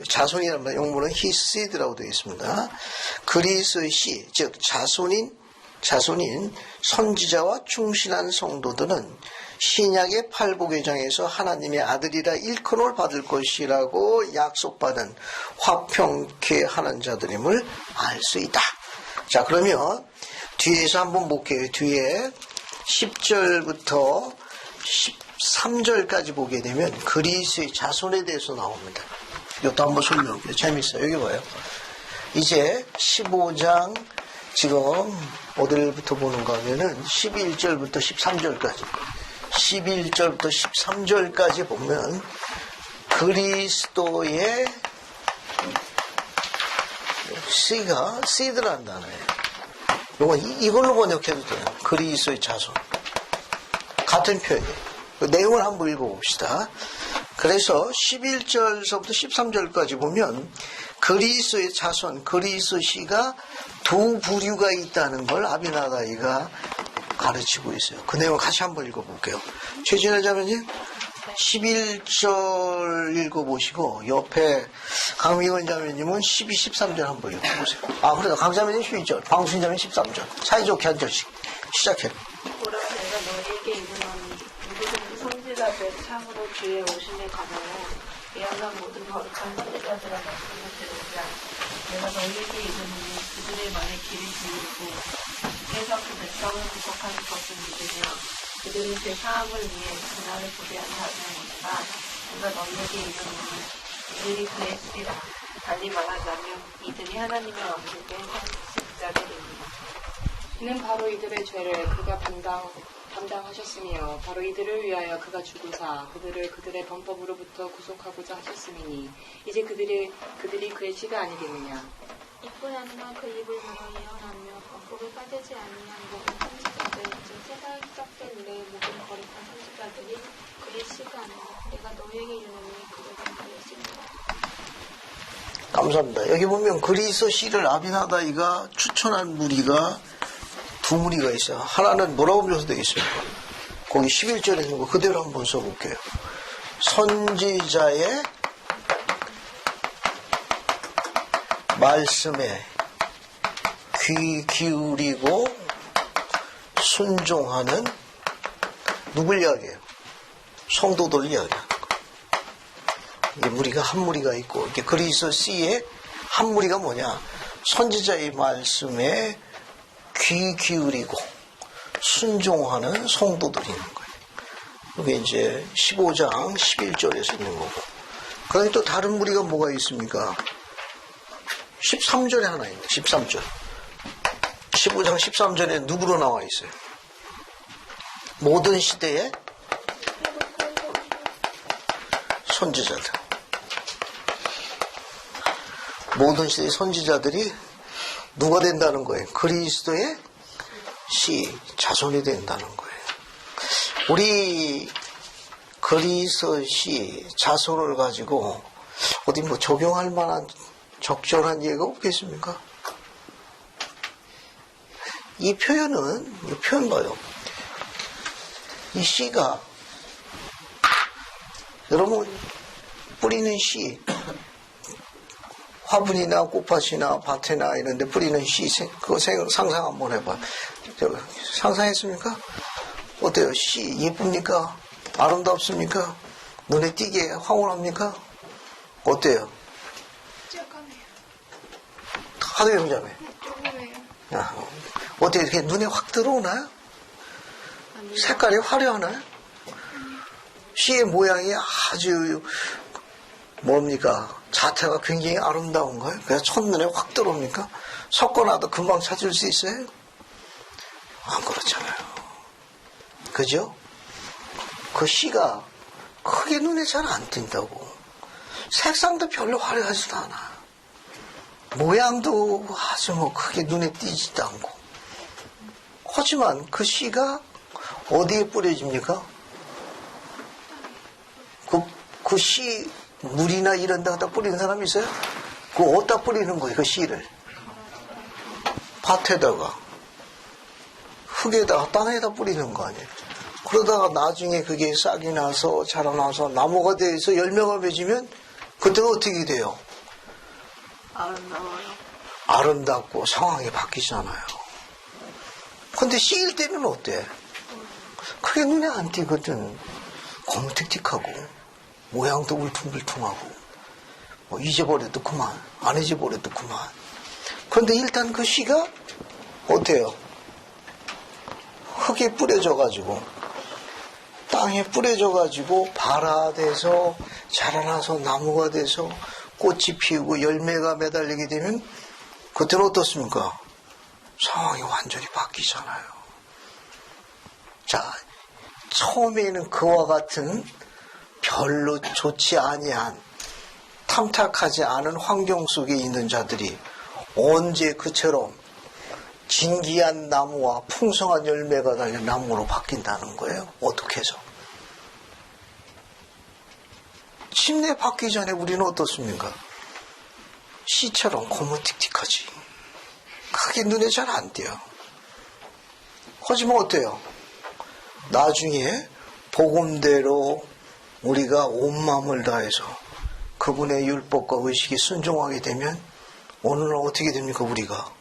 자손이라는 말 영문은 his seed라고 되어 있습니다. 그리스도의 씨 즉 자손인 선지자와 충실한 성도들은 신약의 팔복의장에서 하나님의 아들이라 일컬음을 받을 것이라고 약속받은 화평케 하는 자들임을 알 수 있다. 자, 그러면 뒤에서 한번 볼게요. 뒤에 10절부터 13절까지 보게 되면 그리스의 자손에 대해서 나옵니다. 이것도 한번 설명해요. 재밌어요. 여기 봐요. 이제 15장 지금 어디부터 보는가 하면은 11절부터 13절까지 11절부터 13절까지 보면 그리스도의 씨가 씨드라는 단어예요. 이걸로 번역해도 돼요. 그리스도의 자손. 같은 표현이에요. 그 내용을 한번 읽어봅시다. 그래서 11절서부터 13절까지 보면 그리스도의 자손, 그리스도 씨가 두 부류가 있다는 걸 아비나다이가 가르치고 있어요. 그 내용 같이 한번 읽어볼게요. 최진아 자매님 11절 읽어보시고 옆에 강미건 자매님은 12, 13절 한번 읽어보세요. 그래도 강 자매님 12절, 방순 자매님 13절 사이좋게 한 절씩 시작해. 보라 내가 너희에게 이르노니 누구든지 선지자들 참으로 주의 오심에 가면 예언한 모든 거룩한 선지자들의 말씀을 들으리라. 내가 너희에게 이르노니 그들의 말에 귀를 기울이고 그래서 그 백성을 구속하는 것을 믿으며 그들은 제 사함을 위해 그날을 고대한 자들이니까 내가 너희에게 이르노니 이들이 그의 쓰리라. 달리 말하자면 이들이 하나님의 왕국의 상속자들입니다. 이는 바로 이들의 죄를 그가 담당하셨으며 바로 이들을 위하여 그가 죽으사 그들을 그들의 범법으로부터 구속하고자 하셨음이니 이제 그들이 그의 씨가 아니겠느냐. 이쁘야니가 그 입을 열어 예언하며 범법에 빠지지 아니한 모든 선지자들 즉 세상이 시작된 이래 모든 거룩한 선지자들이 그의 씨가 아니라 내가 너희에게 감사합니다. 여기 보면 그리스 시를 아비나다이가 추천한 무리가 두 무리가 있어요. 하나는 뭐라고描述되어 있습니까? 거기 11절에 있는 거 그대로 한번 써볼게요. 선지자의 말씀에 귀 기울이고 순종하는 누굴 이야기해요? 성도들 이야기하는 거예요. 이게 무리가 한 무리가 있고 이렇게 그리스 시의 한 무리가 뭐냐? 선지자의 말씀에 귀 기울이고 순종하는 성도들이 있는 거예요. 이게 이제 15장 11절에서 있는 거고. 그다음에 또 다른 무리가 뭐가 있습니까? 13절에 하나 있네. 13절. 15장 13절에 누구로 나와 있어요? 모든 시대에 선지자들. 모든 시대의 선지자들이 누가 된다는 거예요? 그리스도의 시, 자손이 된다는 거예요. 우리 그리스도 시, 자손을 가지고 어디 뭐 적용할 만한 적절한 예가 없겠습니까? 이 표현 봐요. 이 씨가, 여러분, 뿌리는 씨, 화분이나 꽃밭이나 밭이나 이런 데 뿌리는 씨, 그거 상상 한번 해봐. 상상했습니까? 어때요? 씨, 예쁩니까? 아름답습니까? 눈에 띄게 황홀합니까? 어때요? 조금이에요. 하도 영자매. 조금이에요. 어떻게 이렇게 눈에 확 들어오나요? 색깔이 화려하나요? 씨의 모양이 아주 뭡니까? 자태가 굉장히 아름다운가요? 그래서 첫눈에 확 들어옵니까? 섞어놔도 금방 찾을 수 있어요? 안 그렇잖아요. 그죠? 그 씨가 크게 눈에 잘 안 띈다고. 색상도 별로 화려하지도 않아. 모양도 아주 뭐 크게 눈에 띄지도 않고. 하지만 그 씨가 어디에 뿌려집니까? 그 씨, 물이나 이런 데다 뿌리는 사람이 있어요? 그거 어디다 뿌리는 거예요, 그 씨를? 밭에다가, 흙에다가, 땅에다 뿌리는 거 아니에요? 그러다가 나중에 그게 싹이 나서, 자라나서, 나무가 돼서 열매가 맺으면, 그때는 어떻게 돼요? 아름다워요. 아름답고 상황이 바뀌잖아요. 근데 씨일 때는 어때? 크게 눈에 안 띄거든. 검틱틱하고 모양도 울퉁불퉁하고 뭐 잊어버려도 그만, 안 잊어버려도 그만. 그런데 일단 그 씨가 어때요? 흙에 뿌려져가지고 땅에 뿌려져가지고 발화돼서 자라나서 나무가 돼서 꽃이 피우고 열매가 매달리게 되면 그때는 어떻습니까? 상황이 완전히 바뀌잖아요. 자, 처음에는 그와 같은 별로 좋지 아니한 탐탁하지 않은 환경 속에 있는 자들이 언제 그처럼 진기한 나무와 풍성한 열매가 달린 나무로 바뀐다는 거예요. 어떻게 해서? 침례 받기 전에 우리는 어떻습니까? 씨처럼 고무틱틱하지. 크게 눈에 잘 안 띄어요. 하지만 어때요? 나중에 복음대로 우리가 온 마음을 다해서 그분의 율법과 의식에 순종하게 되면 오늘은 어떻게 됩니까? 우리가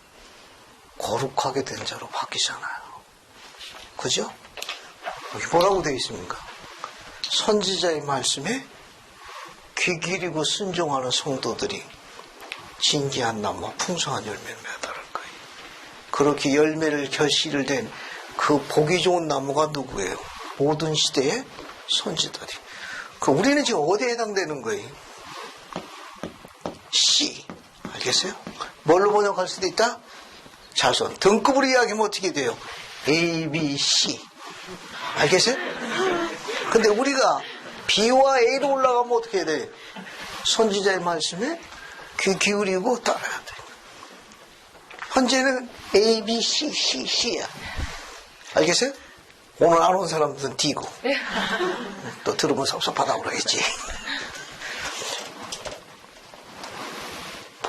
거룩하게 된 자로 바뀌잖아요. 그죠? 여기 뭐라고 되어 있습니까? 선지자의 말씀에 귀 기울이고 순종하는 성도들이 진기한 나무와 풍성한 열매를 맺어갈 거예요. 그렇게 열매를 결실을 댄 그 보기 좋은 나무가 누구예요? 모든 시대의 선지자들이. 그 우리는 지금 어디에 해당되는 거예요? C. 알겠어요? 뭘로 번역할 수도 있다? 자손. 등급으로 이야기하면 어떻게 돼요? A, B, C. 알겠어요? 근데 우리가 B와 A로 올라가면 어떻게 해야 돼요? 선지자의 말씀에 귀 기울이고 따라야 돼요. 현재는 A, B, C, C, C야. 알겠어요? 오늘 안 온 사람들은 D고. 또 들으면 섭섭하다고 그러겠지.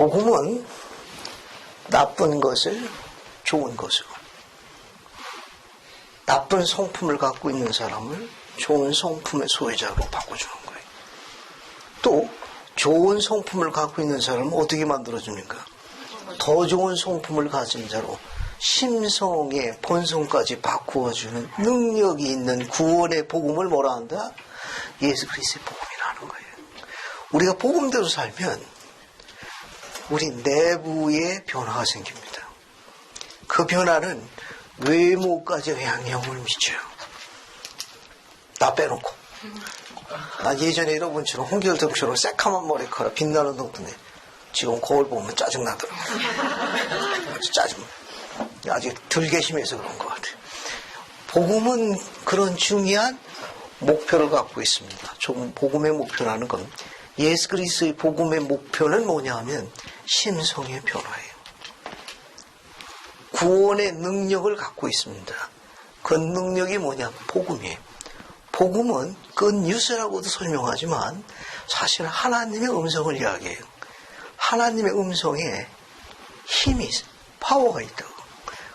복음은 나쁜 것을 좋은 것으로, 나쁜 성품을 갖고 있는 사람을 좋은 성품의 소유자로 바꿔주는 거예요. 또 좋은 성품을 갖고 있는 사람을 어떻게 만들어줍니까? 더 좋은 성품을 가진 자로 심성의 본성까지 바꾸어주는 능력이 있는 구원의 복음을 뭐라 한다? 예수 그리스도의 복음이라는 거예요. 우리가 복음대로 살면 우리 내부에 변화가 생깁니다. 그 변화는 외모까지 영향을 미쳐요. 나 빼놓고. 난 예전에 여러분처럼 홍길동처럼 새카만 머리카락 빛나는 동안에 지금 거울 보면 짜증나더라고요. 짜증. 아직 덜 계심해서 그런 것 같아요. 복음은 그런 중요한 목표를 갖고 있습니다. 조금 복음의 목표라는 건 예수 그리스도의 복음의 목표는 뭐냐 하면 심성의 변화예요. 구원의 능력을 갖고 있습니다. 그 능력이 뭐냐? 복음이에요. 복음은 굿뉴스라고도 설명하지만 사실 하나님의 음성을 이야기해요. 하나님의 음성에 힘이 있어요. 파워가 있다고.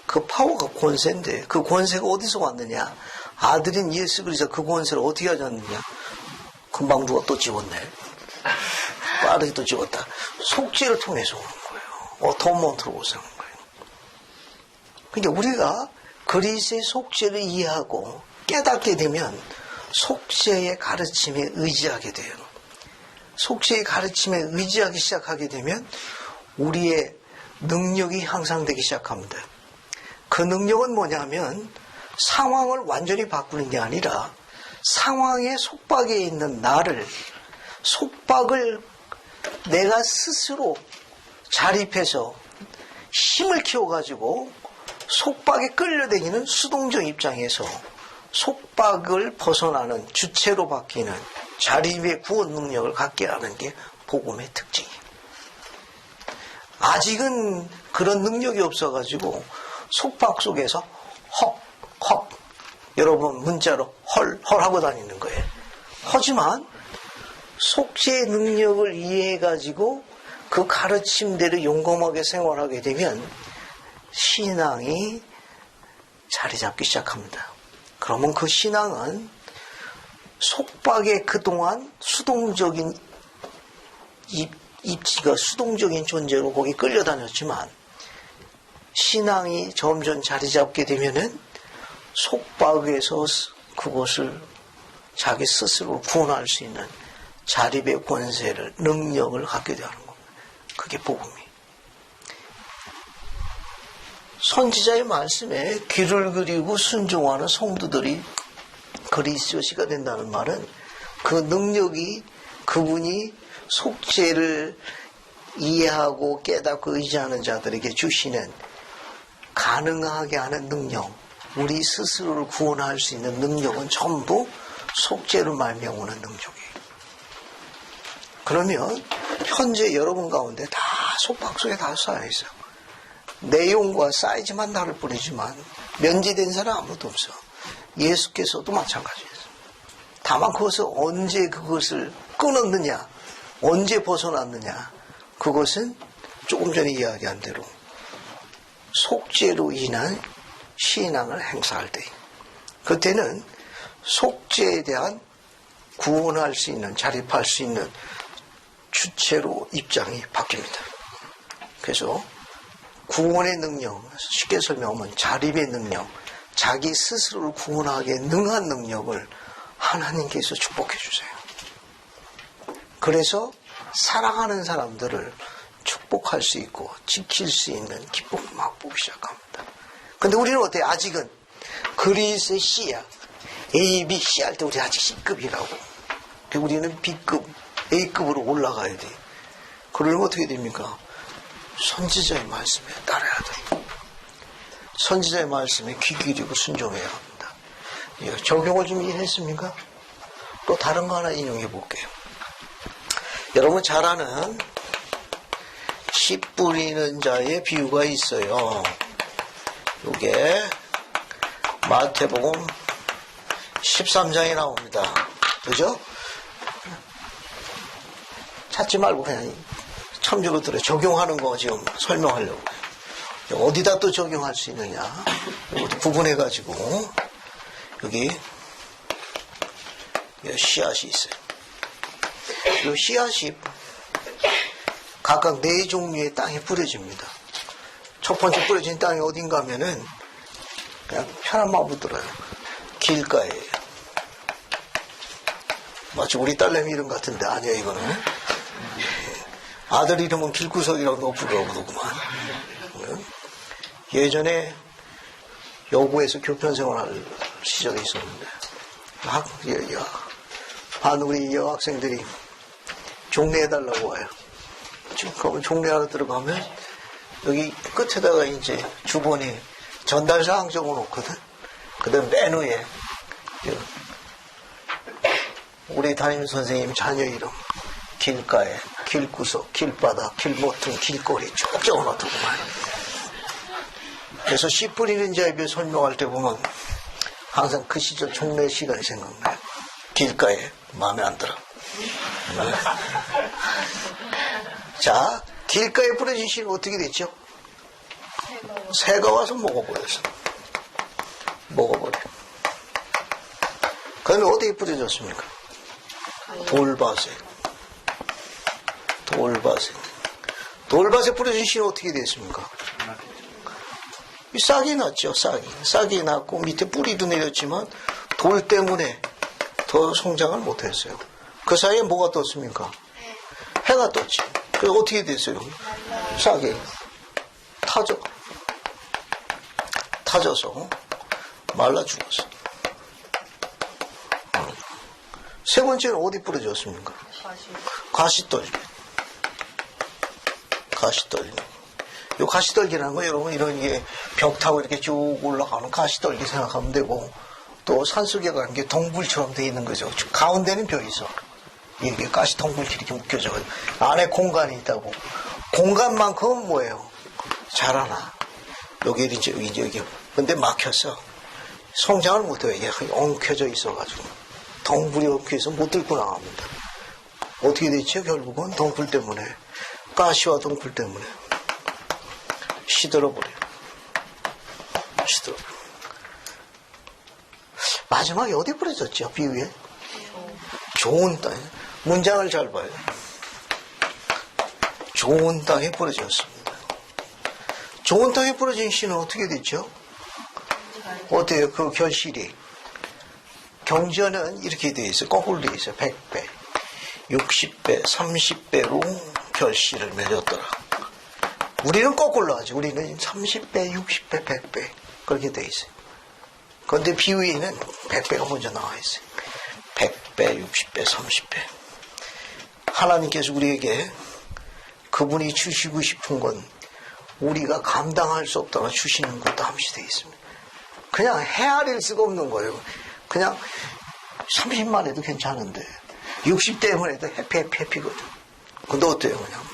그 파워가 권세인데 그 권세가 어디서 왔느냐? 아들인 예수 그리스도 그 권세를 어떻게 하셨느냐? 금방 누가 또 지웠네. 빠르게 또 지웠다. 속죄를 통해서 오는 거예요. 어토먼트로 오는 거예요. 그러니까 우리가 그리스도의 속죄를 이해하고 깨닫게 되면 속죄의 가르침에 의지하게 돼요. 속죄의 가르침에 의지하기 시작하게 되면 우리의 능력이 향상되기 시작합니다. 그 능력은 뭐냐면 상황을 완전히 바꾸는 게 아니라 상황의 속박에 있는 나를, 속박을 내가 스스로 자립해서 힘을 키워가지고 속박에 끌려다니는 수동적 입장에서 속박을 벗어나는 주체로 바뀌는 자립의 구원 능력을 갖게 하는 게 복음의 특징이에요. 아직은 그런 능력이 없어가지고 속박 속에서 헉 여러분 문자로 헐 하고 다니는 거예요. 하지만 속죄의 능력을 이해해가지고 그 가르침대로 용감하게 생활하게 되면 신앙이 자리 잡기 시작합니다. 그러면 그 신앙은 속박에 그동안 수동적인 입지가 수동적인 존재로 거기 끌려다녔지만 신앙이 점점 자리 잡게 되면은 속박에서 그것을 자기 스스로 구원할 수 있는 자립의 권세를, 능력을 갖게 되는 겁니다. 그게 복음이에요. 선지자의 말씀에 귀를 기울이고 순종하는 성도들이 그리스도시가 된다는 말은 그 능력이 그분이 속죄를 이해하고 깨닫고 의지하는 자들에게 주시는 가능하게 하는 능력, 우리 스스로를 구원할 수 있는 능력은 전부 속죄로 말미암는 능력이에요. 그러면 현재 여러분 가운데 다 속박 속에 다 쌓여있어요. 내용과 사이즈만 다를 뿐이지만 면제된 사람 아무도 없어. 예수께서도 마찬가지예요. 다만 그것을 언제 그것을 끊었느냐, 언제 벗어났느냐, 그것은 조금 전에 이야기한 대로 속죄로 인한 신앙을 행사할 때, 그때는 속죄에 대한 구원할 수 있는, 자립할 수 있는 주체로 입장이 바뀝니다. 그래서 구원의 능력, 쉽게 설명하면 자립의 능력, 자기 스스로를 구원하기에 능한 능력을 하나님께서 축복해 주세요. 그래서 사랑하는 사람들을 축복할 수 있고 지킬 수 있는 기쁨을 맛보기 시작합니다. 근데 우리는 어때요? 아직은 그리스의 C야. A, B, C 할 때 우리 아직 C급이라고. 우리는 B급, A급으로 올라가야 돼. 그러면 어떻게 됩니까? 선지자의 말씀에 따라야 돼. 선지자의 말씀에 귀 기울이고 순종해야 합니다. 적용을 좀 이해했습니까? 또 다른 거 하나 인용해 볼게요. 여러분 잘 아는 씨 뿌리는 자의 비유가 있어요. 이게 마태복음 13장에 나옵니다. 그죠? 찾지 말고 그냥 참조로 들어 적용하는 거 지금 설명하려고 해요. 어디다 또 적용할 수 있느냐. 이것도 구분해가지고 여기 씨앗이 있어요. 이 씨앗이 각각 4종류의 땅에 뿌려집니다. 첫 번째 뿌려진 땅이 어딘가 하면은 그냥 편한 마음으로 들어요. 길가에요. 마치 우리 딸내미 이름 같은데 아니에요 이거는. 아들 이름은 길구석이라고 부르더구만. 예전에 여고에서 교편생활할 시절이 있었는데 우리 여학생들이 종례해달라고 와요. 그러면 종례하러 들어가면 여기 끝에다가 이제 주번이 전달사항 적어놓거든. 그 다음 맨 위에 우리 담임 선생님 자녀 이름, 길가에, 길구석, 길바닥, 길모퉁, 길거리 쭉 적어놓더구만. 그래서 씨 뿌리는 자에 비해 설명할 때 보면 항상 그 시절 종례 시간이 생각나요. 길가에 마음에 안 들어. 자, 길가에 뿌려진 씨는 어떻게 됐죠? 새가 와서 먹어버렸어. 먹어버려. 그러면 어디에 뿌려졌습니까? 돌밭에. 돌밭에 뿌려진 씨는 어떻게 됐습니까? 싹이 났죠, 싹이 났고 밑에 뿌리도 내렸지만 돌 때문에 더 성장을 못했어요. 그 사이에 뭐가 떴습니까? 해가 떴지. 그래서 어떻게 됐어요? 싹이 타져서 말라 죽었어. 세 번째는 어디 뿌려졌습니까? 가시떨기. 요 가시떨기라는 거 여러분 이런 게 벽 타고 이렇게 쭉 올라가는 가시떨기 생각하면 되고 또 산속에 가는 게 동굴처럼 돼 있는 거죠. 가운데는 벽이 있어. 이게 가시 동굴끼리 이렇게 묶여져. 안에 공간이 있다고. 공간만큼은 뭐예요? 자라나. 여기. 근데 막혔어. 성장을 못해요. 이게 엉켜져 있어가지고. 동굴이 엉켜서 못 들고 나갑니다. 어떻게 됐죠? 결국은 동굴 때문에. 가시와 동굴 때문에. 시들어버려요. 마지막에 어디 뿌려졌죠? 비유에? 좋은 땅에. 문장을 잘 봐요. 좋은 땅에 뿌려졌습니다. 좋은 땅에 뿌려진 씨는 어떻게 됐죠? 어때요? 그 결실이. 경전은 이렇게 되어 있어요. 거꾸로 되어 있어요. 100배, 60배, 30배로 결실을 맺었더라. 우리는 거꾸로 하죠. 우리는 30배, 60배, 100배 그렇게 되어 있어요. 그런데 비유에는 100배가 먼저 나와 있어요. 100배, 60배, 30배. 하나님께서 우리에게 그분이 주시고 싶은 건 우리가 감당할 수 없다가 주시는 것도 함시 되어 있습니다. 그냥 헤아릴 수가 없는 거예요. 그냥 30만 해도 괜찮은데 60대만 해도 해피거든. 근데 어때요? 그냥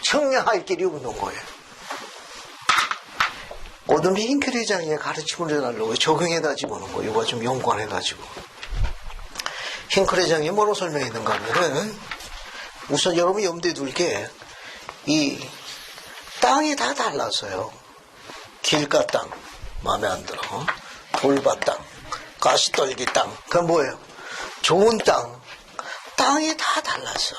청량할 길이 없는 거예요. 어둠이 흰크레장에 가르침을 해달라고 적용해다 집어넣은 거. 이거 좀 연관해가지고. 흰크레장이 뭐로 설명했는가 하면은 우선 여러분이 염두에 둘 게 이 땅이 다 달라서요. 길가 땅 마음에 안 들어. 돌밭 땅, 가시떨기 땅. 그건 뭐예요? 좋은 땅. 땅이 다 달랐어.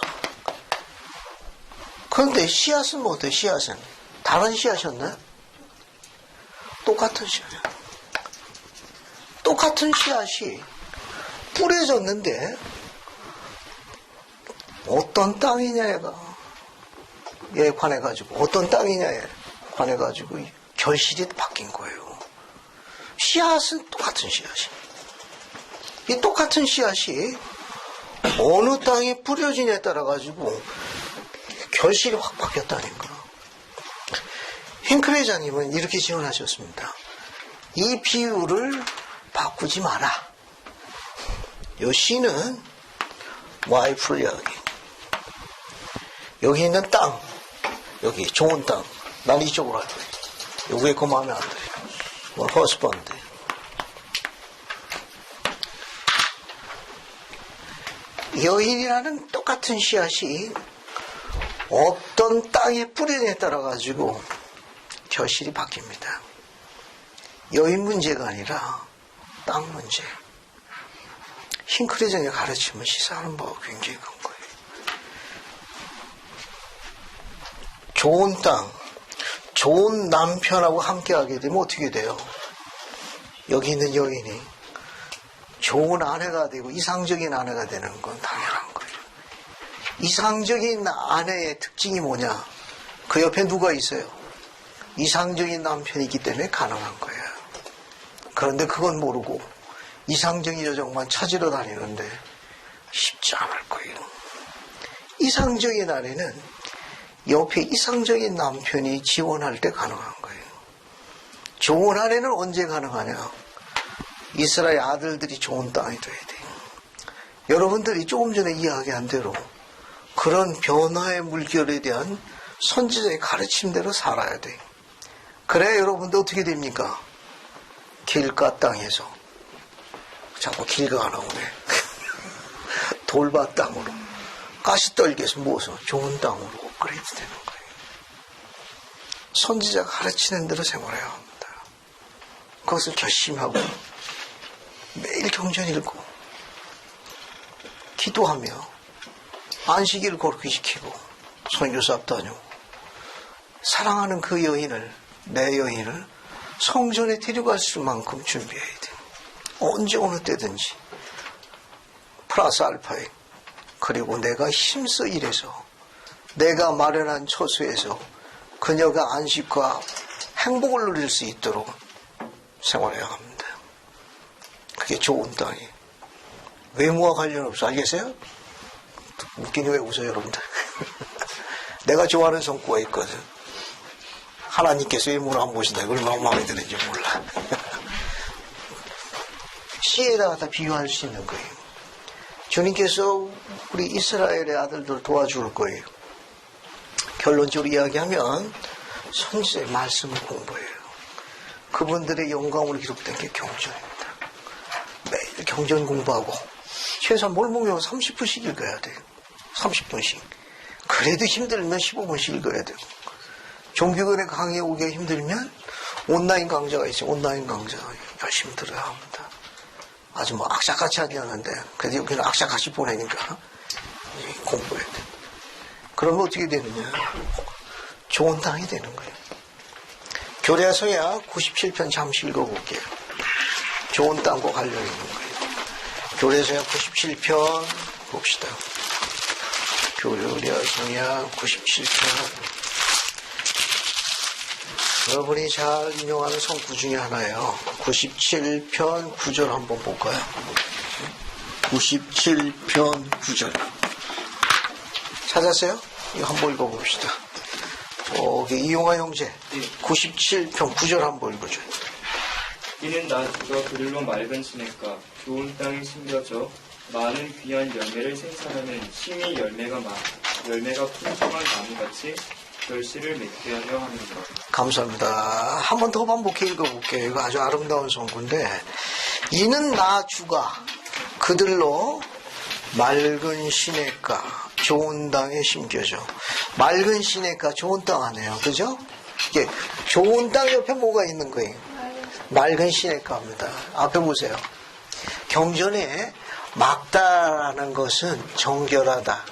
그런데 씨앗은 뭐 어때요? 씨앗은 다른 씨앗이었나? 똑같은 씨앗이야. 똑같은 씨앗이 뿌려졌는데 어떤 땅이냐에 관해가지고 어떤 땅이냐에 관해가지고 결실이 바뀐 거예요. 씨앗은 똑같은 씨앗이. 이 똑같은 씨앗이 어느 땅에 뿌려지냐에 따라가지고 결실이 확 바뀌었다는 거예요. 흰크레자님은 이렇게 질문하셨습니다. 이 비유를 바꾸지 마라. 요 씨는 와이프를 이야기. 여기 있는 땅, 여기 좋은 땅, 난 이쪽으로 할 거야. 여기에 그 마음에 안 들어. 뭐 허스번드. 여인이라는 똑같은 씨앗이 어떤 땅에 뿌리냐에 따라 가지고 결실이 바뀝니다. 여인 문제가 아니라 땅 문제. 흰크레정의 가르침은 시사하는 바가 굉장히 큰 거예요. 좋은 땅, 좋은 남편하고 함께하게 되면 어떻게 돼요? 여기 있는 여인이 좋은 아내가 되고 이상적인 아내가 되는 건 당연한 거예요. 이상적인 아내의 특징이 뭐냐? 그 옆에 누가 있어요? 이상적인 남편이 있기 때문에 가능한 거예요. 그런데 그건 모르고 이상적인 여정만 찾으러 다니는데 쉽지 않을 거예요. 이상적인 아내는 옆에 이상적인 남편이 지원할 때 가능한 거예요. 좋은 아내는 언제 가능하냐? 이스라엘 아들들이 좋은 땅이 돼야 돼요. 여러분들이 조금 전에 이야기한 대로 그런 변화의 물결에 대한 선지자의 가르침대로 살아야 돼요. 그래야 여러분들 어떻게 됩니까? 길가 땅에서 자꾸 길가 안 나오네. 돌밭 땅으로 가시떨기에서 모아서 좋은 땅으로 업그레이드 되는 거예요. 선지자가 가르치는 대로 생활해야 합니다. 그것을 결심하고 매일 경전 읽고 기도하며 안식일을 거룩히시키고 선교사 다니고 사랑하는 그 여인을, 내 여인을 성전에 데려갈 수만큼 준비해야 돼요. 언제 어느 때든지 플러스 알파에 그리고 내가 힘써 일해서 내가 마련한 처소에서 그녀가 안식과 행복을 누릴 수 있도록 생활해야 합니다. 그게 좋은 땅이에요. 외모와 관련 없어. 알겠어요? 웃기니 왜 웃어요, 여러분들? 내가 좋아하는 성구가 있거든. 하나님께서 외모를 안 보신다. 얼마나 마음에 드는지 몰라. 씨에다가 다 비유할 수 있는 거예요. 주님께서 우리 이스라엘의 아들들 도와줄 거예요. 결론적으로 이야기하면 선지자의 말씀을 공부해요. 그분들의 영광으로 기록된 게 경전입니다. 매일 경전 공부하고 최소한 뭘 먹으면 30분씩 읽어야 돼요. 30분씩. 그래도 힘들면 15분씩 읽어야 돼요. 종교근의 강의에 오기가 힘들면 온라인 강좌가 있어요. 온라인 강좌 열심히 들어야 합니다. 아주 뭐 악착같이 하지 않는데 그래도 여기는 악착같이 보내니까 공부해야 돼. 그러면 어떻게 되느냐? 좋은 땅이 되는 거예요. 교례서야 97편 잠시 읽어볼게요. 좋은 땅과 관련 있는 거예요. 교례서야 97편 봅시다. 교례서야 97편. 여러분이 잘 인용하는 성구 중에 하나예요. 97편 9절 한번 볼까요? 97편 9절. 찾았어요? 이거 한번 읽어봅시다. 이용화 형제. 97편 9절 한번 읽어줘요. 이는 나주가 그들로 맑은 시냇가 좋은 땅에 심겨져 많은 귀한 열매를 생산하는 심히 열매가 풍성한 나무같이 결실을 맺게 하려 하는 것. 감사합니다. 한 번 더 반복해 읽어볼게요. 이거 아주 아름다운 성구인데 이는 나 주가 그들로 맑은 시냇가 좋은 땅에 심겨져. 맑은 시냇가 좋은 땅 아니에요. 그죠? 이게 좋은 땅 옆에 뭐가 있는 거예요? 맑은 시냇가입니다. 앞에 보세요. 경전에 맑다라는 것은 정결하다,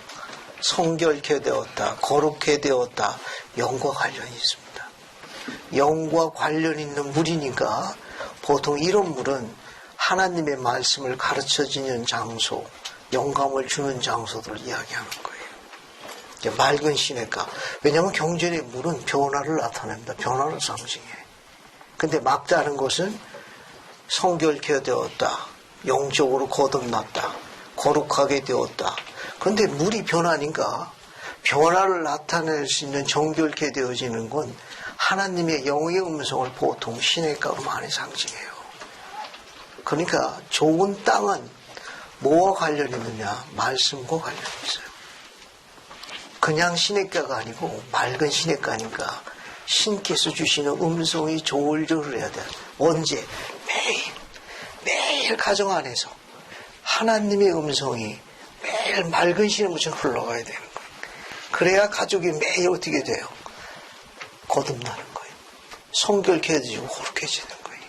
성결케 되었다, 거룩케 되었다, 영과 관련이 있습니다. 영과 관련 있는 물이니까 보통 이런 물은 하나님의 말씀을 가르쳐주는 장소, 영감을 주는 장소들을 이야기하는 거예요. 이제 맑은 시냇가. 왜냐하면 경전의 물은 변화를 나타냅니다. 변화를 상징해. 근데 맑다는 것은 성결케 되었다, 영적으로 거듭났다, 거룩하게 되었다. 그런데 물이 변하니까 변화를 나타낼 수 있는 정결케 되어지는 건 하나님의 영의 음성을 보통 시냇가로 많이 상징해요. 그러니까 좋은 땅은 뭐와 관련이 있느냐? 말씀과 관련이 있어요. 그냥 시냇가가 아니고 맑은 시냇가니까 신께서 주시는 음성이 조울조울 해야 돼요. 언제? 매일 가정 안에서 하나님의 음성이 매일 맑은 시냇물처럼 흘러가야 되는 거예요. 그래야 가족이 매일 어떻게 돼요? 거듭나는 거예요. 성결해지고 거룩해지는 거예요.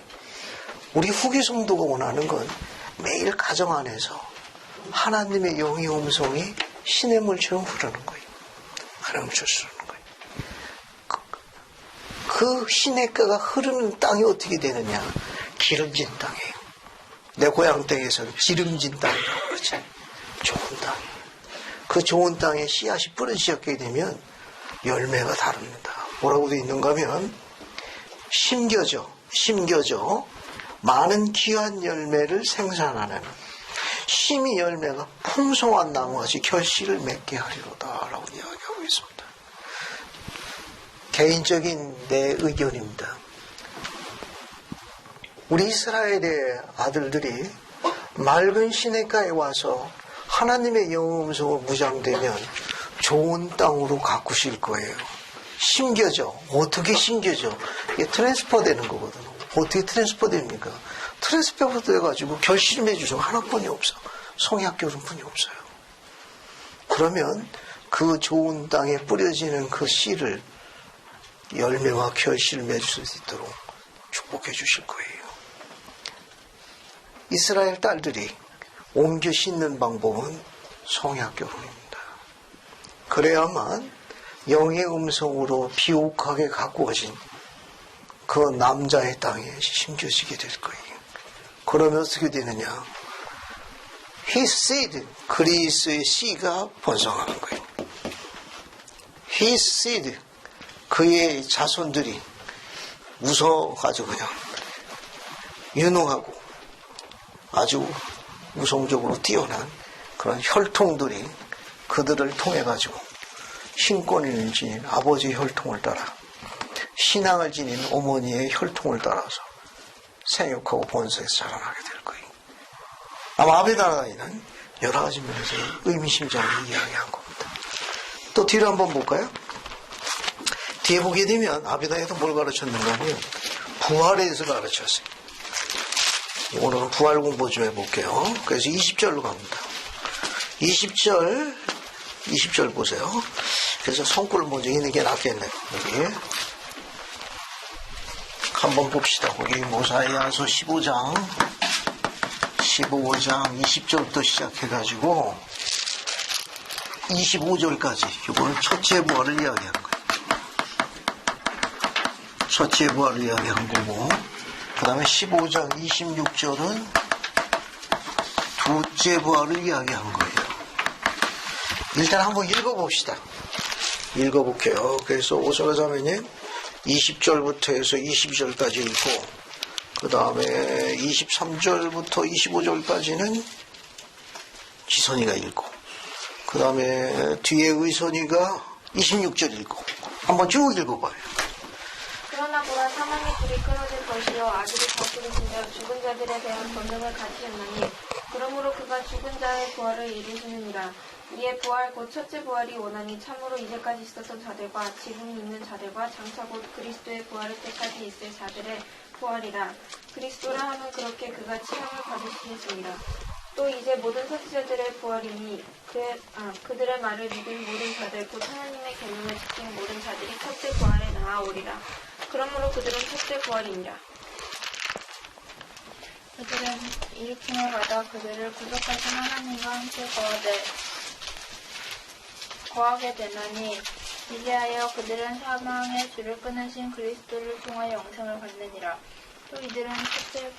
우리 후기 성도가 원하는 건 매일 가정 안에서 하나님의 영의 음성이 신의 물처럼 흐르는 거예요. 하나님을 주시는 거예요. 그 신의 가가 흐르는 땅이 어떻게 되느냐? 기름진 땅이에요. 내 고향 땅에서는 기름진 땅이라고 그러죠. 좋은 땅. 그 좋은 땅에 씨앗이 뿌려지게 되면 열매가 다릅니다. 뭐라고 되어 있는가 하면 심겨져 많은 귀한 열매를 생산하는 심이 열매가 풍성한 나무같이 결실을 맺게 하리로다 라고 이야기하고 있습니다. 개인적인 내 의견입니다. 우리 이스라엘의 아들들이 맑은 시냇가에 와서 하나님의 영의 음성으로 무장되면 좋은 땅으로 가꾸실 거예요. 심겨져. 어떻게 심겨져? 이게 트랜스퍼 되는 거거든요. 어떻게 트랜스퍼 됩니까? 트랜스퍼 돼가지고 결실을 맺으셔. 하나뿐이 없어. 성약결혼뿐이 없어요. 그러면 그 좋은 땅에 뿌려지는 그 씨를 열매와 결실을 맺을 수 있도록 축복해 주실 거예요. 이스라엘 딸들이 옮겨 씻는 방법은 성약결혼입니다. 그래야만 영의 음성으로 비옥하게 가꾸어진 그 남자의 땅에 심겨지게 될 거예요. 그러면 어떻게 되느냐? His seed, 그리스의 씨가 번성하는 거예요. His seed, 그의 자손들이 웃어가지고 그냥 유능하고 아주 우성적으로 뛰어난 그런 혈통들이 그들을 통해 가지고 신권을 지닌 아버지의 혈통을 따라 신앙을 지닌 어머니의 혈통을 따라서 생육하고 번성해서 자라나게 될 거예요. 아마 아베나라이는 여러 가지 면에서 의미심장을 이야기한 겁니다. 또 뒤로 한번 볼까요? 뒤에 보게 되면 아베나이도 뭘 가르쳤는가 하면 부활에 대해서 가르쳤어요. 오늘은 부활 공부 좀 해볼게요. 그래서 20절로 갑니다. 20절 보세요. 그래서 성구를 먼저 읽는 게 낫겠네요. 여기 한번 봅시다. 거기 모사이아서 15장 20절부터 시작해가지고 25절까지 이거는 첫째 부활을 이야기하는 거예요. 첫째 부활을 이야기한 거고 그 다음에 15장 26절은 둘째 부활을 이야기한 거예요. 일단 한번 읽어봅시다. 읽어볼게요. 그래서 오사가자매님 20절부터 해서 22절까지 읽고 그 다음에 23절부터 25절까지는 지선이가 읽고 그 다음에 뒤에 의선이가 26절 읽고 한번 쭉 읽어봐요. 그러나 보라 사망의 불이 끊어질 것이요 아들이 거꾸로 지며 죽은 자들에 대한 권능을 가지셨나니 그러므로 그가 죽은 자의 부활을 이루시느니라. 이에 부활 곧 첫째 부활이 오나니 참으로 이제까지 있었던 자들과 지금 있는 자들과 장차 곧 그리스도의 부활을 때까지 있을 자들의 부활이라. 그리스도라 하면 그렇게 그가 치명을 받으시겠습니다. 또 이제 모든 선지자들의 부활이니 그들의 말을 믿은 모든 자들 곧 하나님의 계명을 지킨 모든 자들이 첫째 부활에 나아오리라. 그러므로 그들은 첫째 부활이니라. 그들은 일으킴을 받아 그들을 구속하신 하나님과 함께 거하게 되나니 이제하여 그들은 사망의 줄을 끊으신 그리스도를 통하여 영생을 받느니라. 또 이들은 첫째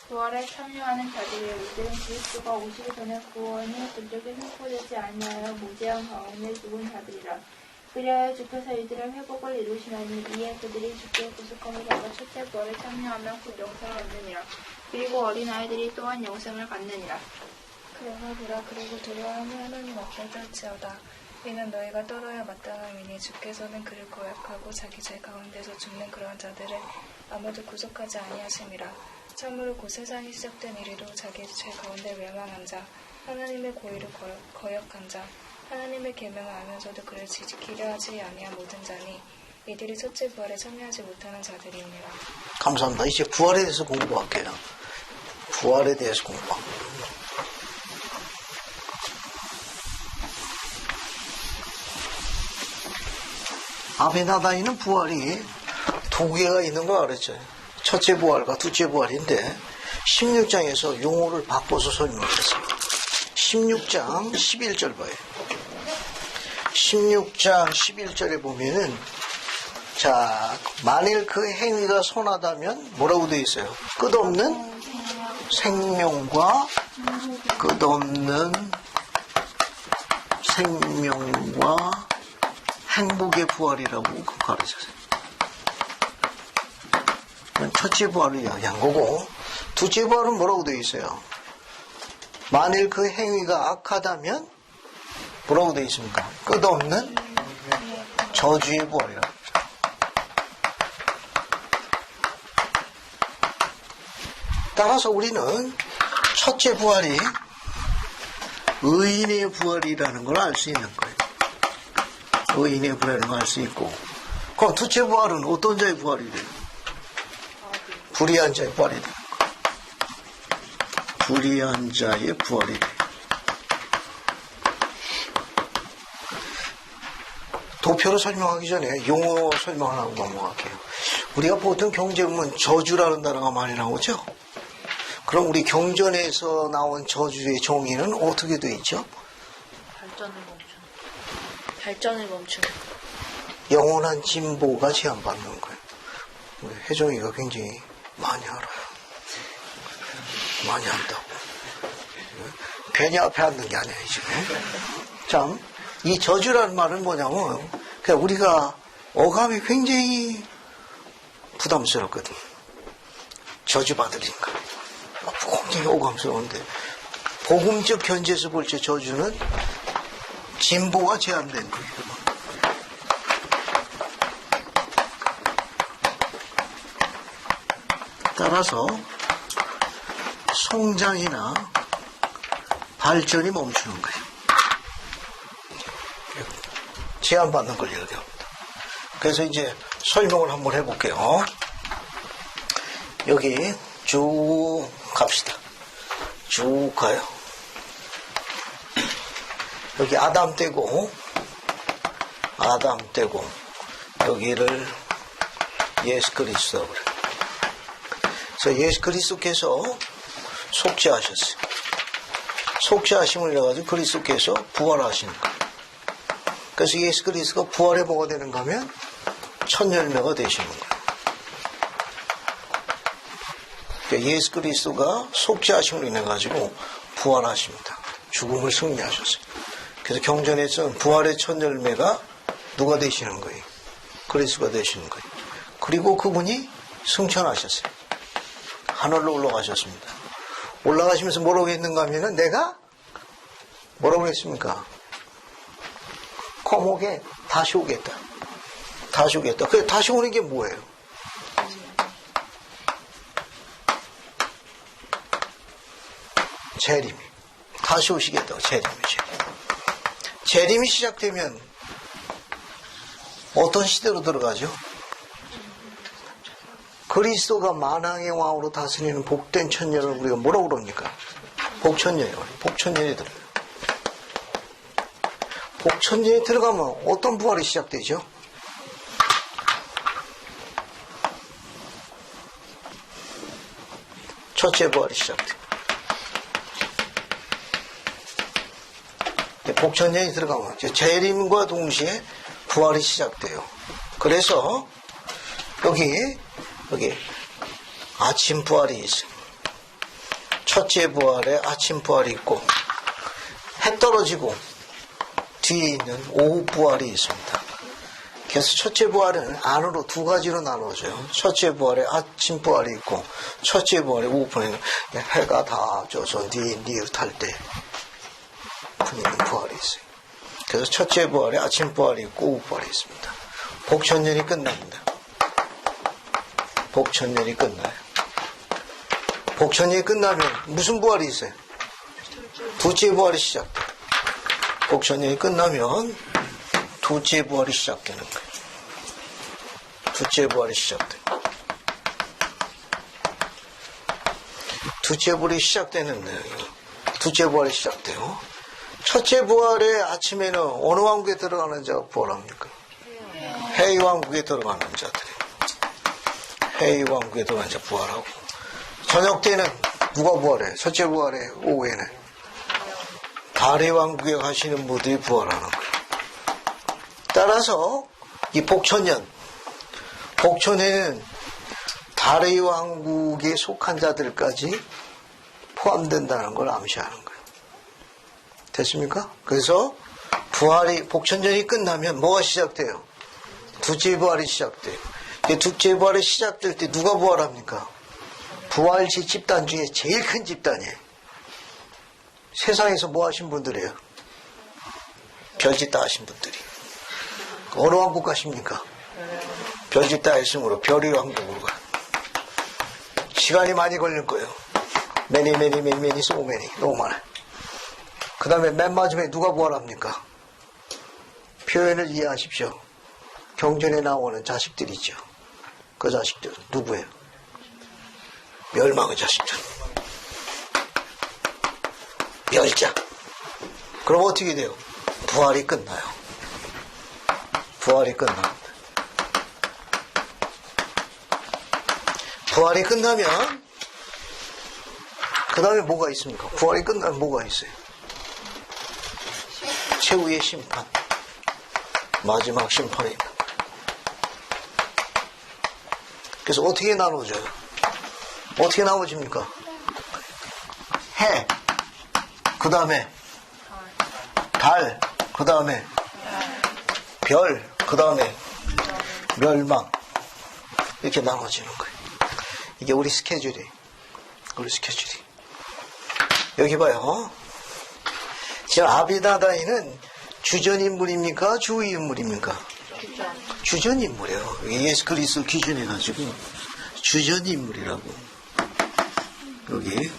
부활에 참여하는 자들이요 이들은 그리스도가 오시기 전에 구원이 그들에게 선포되지 아니하여 무죄한 가운데 죽은 자들이라. 그리하여 주께서 이들의 회복을 이루시나니 이에 그들이 주께 구속함을 받아 첫째 부활에 참여하며 곧 영생을 얻느니라. 그리고 어린아이들이 또한 영생을 받느니라. 그러나 보라 그리고 두려워하며 하나님 앞에 떨지어다. 이는 너희가 떨어야 마땅함이니 주께서는 그를 고약하고 자기 죄 가운데서 죽는 그러한 자들을 아무도 구속하지 아니하심이라. 참으로 곧 세상이 시작된 이리로 자기 죄 가운데 멸망한 자, 하나님의 고의를 거역한 자, 하나님의 계명을 알면서도 그를 지키려 하지 아니한 모든 자니 이들이 첫째 부활에 참여하지 못하는 자들이니라. 감사합니다. 이제 부활에 대해서 공부할게요. 부활에 대해서 공부합니다. 아벤하다이는 부활이 두 개가 있는 거 알았죠? 첫째 부활과 둘째 부활인데 16장에서 용어를 바꿔서 설명했어요. 16장 11절 봐요. 16장 11절에 보면은 자, 만일 그 행위가 선하다면 뭐라고 되어 있어요? 끝없는 생명과 끝없는 생명과 행복의 부활이라고 가르쳤어요. 첫째 부활을 이야기한 거고, 둘째 부활은 뭐라고 되어 있어요? 만일 그 행위가 악하다면 뭐라고 되어 있습니까? 끝없는 저주의 부활이라고. 따라서 우리는 첫째 부활이 의인의 부활이라는 걸 알 수 있는 거예요. 의인의 부활이라는 걸 알 수 있고, 그럼 둘째 부활은 어떤 자의 부활이 돼요? 불의한 자의 부활이 돼요. 불의한 자의 부활이 돼요. 도표로 설명하기 전에 용어 설명을 하고 넘어갈게요. 우리가 보통 경제 보면 저주라는 단어가 많이 나오죠? 그럼 우리 경전에서 나온 저주의 정의는 어떻게 되어 있죠? 발전을 멈추는. 영원한 진보가 제한받는 거예요. 우리 혜정이가 굉장히 많이 알아요. 많이 안다고. 괜히 앞에 앉는 게 아니에요, 지금. 참, 이 저주라는 말은 뭐냐면, 그냥 우리가 어감이 굉장히 부담스럽거든. 저주받으니까. 굉장히 오감스러운데, 복음적 견지에서 볼 때 저주는 진보가 제한된 거예요. 따라서 성장이나 발전이 멈추는 거예요. 제한받는 걸 얘기합니다. 그래서 이제 설명을 한번 해볼게요. 여기 쭉 갑시다. 쭉 가요. 여기 아담 떼고 여기를 예수 그리스도 그래. 그래서 예수 그리스도께서 속죄하셨어요. 속죄하심을 해가지고 그리스도께서 부활하시는 거예요. 그래서 예수 그리스도가 부활에 뭐가 되는가 하면 첫 열매가 되시는 거예요. 그러니까 예수 그리스도가 속죄하심을 인해 가지고 부활하십니다. 죽음을 승리하셨어요. 그래서 경전에서는 부활의 첫 열매가 누가 되시는 거예요? 그리스도가 되시는 거예요. 그리고 그분이 승천하셨어요. 하늘로 올라가셨습니다. 올라가시면서 뭐라고 했는가 하면은 내가 뭐라고 했습니까? 거목에 다시 오겠다. 다시 오겠다. 그 다시 오는 게 뭐예요? 재림이. 다시 오시겠다고 재림이죠. 재림이 시작되면 어떤 시대로 들어가죠? 그리스도가 만왕의 왕으로 다스리는 복된 천년을 우리가 뭐라고 그럽니까? 복천년이에요. 복천년이 들어요. 복천년이 들어가면 어떤 부활이 시작되죠? 첫째 부활이 시작돼요. 복천년이 들어가면 재림과 동시에 부활이 시작돼요. 그래서 여기 아침 부활이 있어요. 첫째 부활에 아침 부활이 있고 해 떨어지고 뒤에 있는 오후 부활이 있습니다. 그래서 첫째 부활은 안으로 두 가지로 나눠져요. 첫째 부활에 아침 부활이 있고 첫째 부활에 오후 부활이 있고 해가 다 져서 니릇할 때 분명히 부활이 있어요. 그래서 첫째 부활에 아침 부활이 있고 오후 부활이 있습니다. 복천년이 끝납니다. 복천년이 끝나요. 복천년이 끝나면 무슨 부활이 있어요? 둘째 부활이 시작돼요. 복천년이 끝나면 둘째 부활이 시작되는 거예요. 둘째 부활이 시작돼요. 둘째 부활이 시작되는데 둘째 부활이 시작돼요. 첫째 부활의 아침에는 어느 왕국에 들어가는 자가 부활합니까? 해이왕국에 들어가는 자들이. 해이왕국에 들어가는 자 부활하고. 저녁 때는 누가 부활해? 첫째 부활해? 오후에는? 달의 왕국에 가시는 분들이 부활하는 거예요. 따라서 이 복천년에는 달의 왕국에 속한 자들까지 포함된다는 걸 암시하는 거예요. 됐습니까? 그래서 복천년이 끝나면 뭐가 시작돼요? 둘째 부활이 시작돼요. 둘째 부활이 시작될 때 누가 부활합니까? 부활시 집단 중에 제일 큰 집단이에요. 세상에서 뭐 하신 분들이에요? 별짓 다 하신 분들이. 어느 왕국 가십니까? 별짓 다 했으므로 별의 왕국으로 가. 시간이 많이 걸릴 거예요. 매니 so many 너무 많아요. 그 다음에 맨 마지막에 누가 부활합니까? 표현을 이해하십시오. 경전에 나오는 자식들이죠. 그 자식들은 누구예요? 멸망의 자식들. 멸자. 그럼 어떻게 돼요? 부활이 끝나요. 부활이 끝납니다. 부활이 끝나면 그 다음에 뭐가 있습니까? 부활이 끝나면 뭐가 있어요? 최후의 심판. 마지막 심판입니다. 그래서 어떻게 나눠져요? 어떻게 나눠집니까? 해, 그 다음에 달, 그 다음에 별, 그 다음에 멸망. 이렇게 나눠지는 거예요. 이게 우리 스케줄이에요. 우리 스케줄이. 여기 봐요. 지금 아비나다이는 주전인물입니까? 주의인물입니까? 주전인물이에요. 예수 그리스도 기준해가지고 주전인물이라고. 여기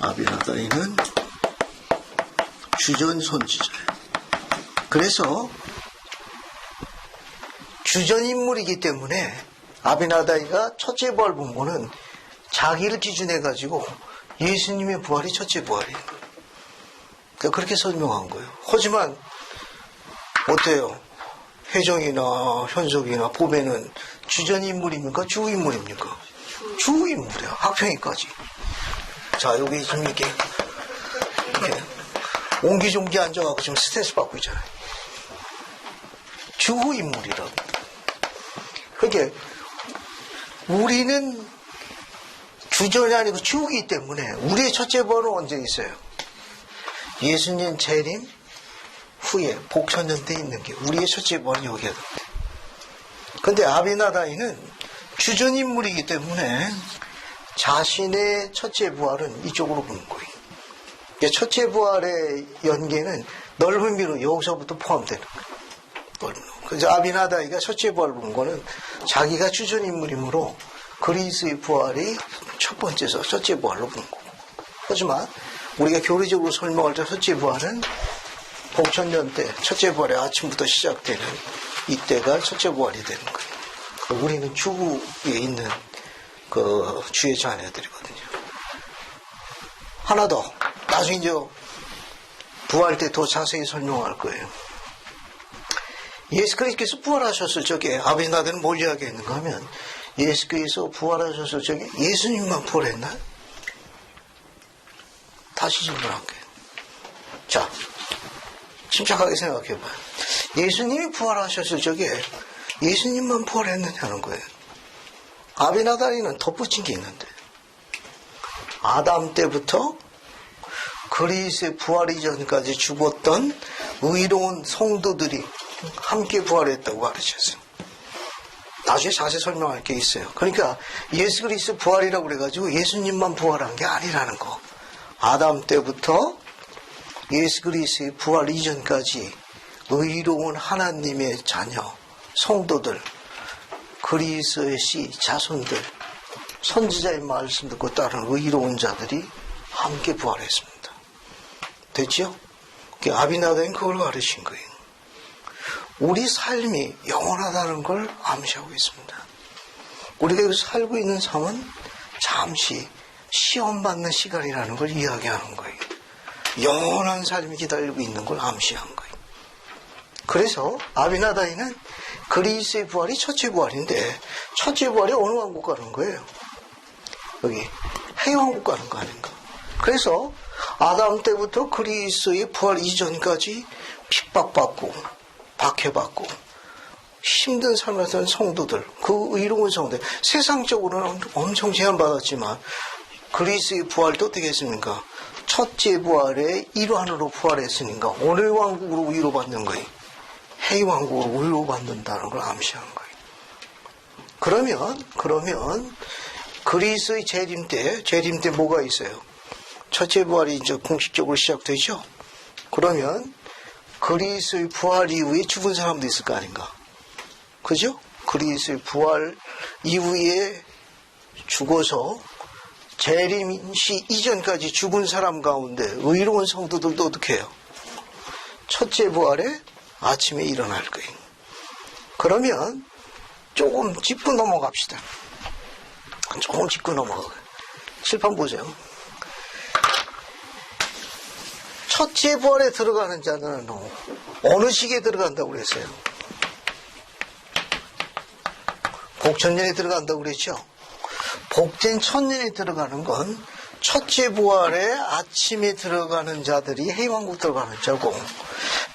아비나다이는 주전 선지자예요. 그래서 주전인물이기 때문에 아비나다이가 첫째 부활 본 거는 자기를 기준해가지고 예수님의 부활이 첫째 부활이에요. 그렇게 설명한 거예요. 하지만 어때요? 회정이나 현석이나 보배는 주전인물입니까? 주인물입니까? 주인물이야. 학평이까지. 자, 여기 지금 이렇게 옹기종기 앉아갖고 지금 스트레스 받고 있잖아요. 주인물이라고. 그러니까 우리는 주전이 아니고 주이기 때문에 우리의 첫째 부활은 언제 있어요? 예수님 재림 후에 복천년 때 있는 게 우리의 첫째 부활이 여기에. 근데 아비나다이는 주전인물이기 때문에 자신의 첫째 부활은 이쪽으로 보는 거예요. 첫째 부활의 연계는 넓은 비로 여기서부터 포함되는 거예요. 그래서 아비나다이가 첫째 부활을 본 거는 자기가 주전인물이므로 그리스의 부활이 첫 번째서 첫째 부활로 본 거고. 하지만 우리가 교리적으로 설명할 때 첫째 부활은 복천년 때 첫째 부활의 아침부터 시작되는 이때가 첫째 부활이 되는 거예요. 우리는 주에 있는 그 주의 자녀들이거든요. 하나 더. 나중에 이제 부활 때 더 자세히 설명할 거예요. 예수 그리스도께서 부활하셨을 적에 아비나다이는 뭘 이야기했는가 하면 예수께서 부활하셨을 적에 예수님만 부활했나? 다시 질문할게요. 자, 침착하게 생각해봐요. 예수님이 부활하셨을 적에 예수님만 부활했느냐는 거예요. 아비나다이는 덧붙인 게 있는데 아담 때부터 그리스의 부활 이전까지 죽었던 의로운 성도들이 함께 부활했다고 가르쳤어요. 나중에 자세히 설명할 게 있어요. 그러니까 예수 그리스도 부활이라고 그래가지고 예수님만 부활한 게 아니라는 거. 아담 때부터 예수 그리스도의 부활 이전까지 의로운 하나님의 자녀, 성도들, 그리스도의 씨, 자손들, 선지자의 말씀 듣고 따르는 의로운 자들이 함께 부활했습니다. 됐죠? 아비나다이는 그걸 가르친 거예요. 우리 삶이 영원하다는 걸 암시하고 있습니다. 우리가 여기서 살고 있는 삶은 잠시 시험받는 시간이라는 걸 이야기하는 거예요. 영원한 삶이 기다리고 있는 걸 암시한 거예요. 그래서 아비나다이는 그리스의 부활이 첫째 부활인데 첫째 부활이 어느 왕국 가는 거예요? 여기 해왕국 가는 거 아닌가? 그래서 아담 때부터 그리스의 부활 이전까지 핍박받고 박해받고 힘든 삶을 사는 성도들, 그 의로운 성도들, 세상적으로는 엄청 제한받았지만 그리스의 부활도 어떻게 했습니까? 첫째 부활의 일환으로 부활했으니까 어느 왕국으로 위로받는 거예요? 해왕국으로 위로받는다는 걸 암시하는 거예요. 그러면 그리스의 재림 때 뭐가 있어요? 첫째 부활이 이제 공식적으로 시작되죠? 그러면 그리스의 부활 이후에 죽은 사람도 있을 거 아닌가? 그죠? 그리스의 부활 이후에 죽어서 재림 시 이전까지 죽은 사람 가운데 의로운 성도들도 어떻게 해요? 첫째 부활에 아침에 일어날 거예요. 그러면 조금 짚고 넘어갑시다. 조금 짚고 넘어가요. 칠판 보세요. 첫째 부활에 들어가는 자는 어느 시기에 들어간다고 그랬어요? 복천년에 들어간다고 그랬죠? 복된 천년에 들어가는 건 첫째 부활에 아침에 들어가는 자들이 해왕국 들어가는 자고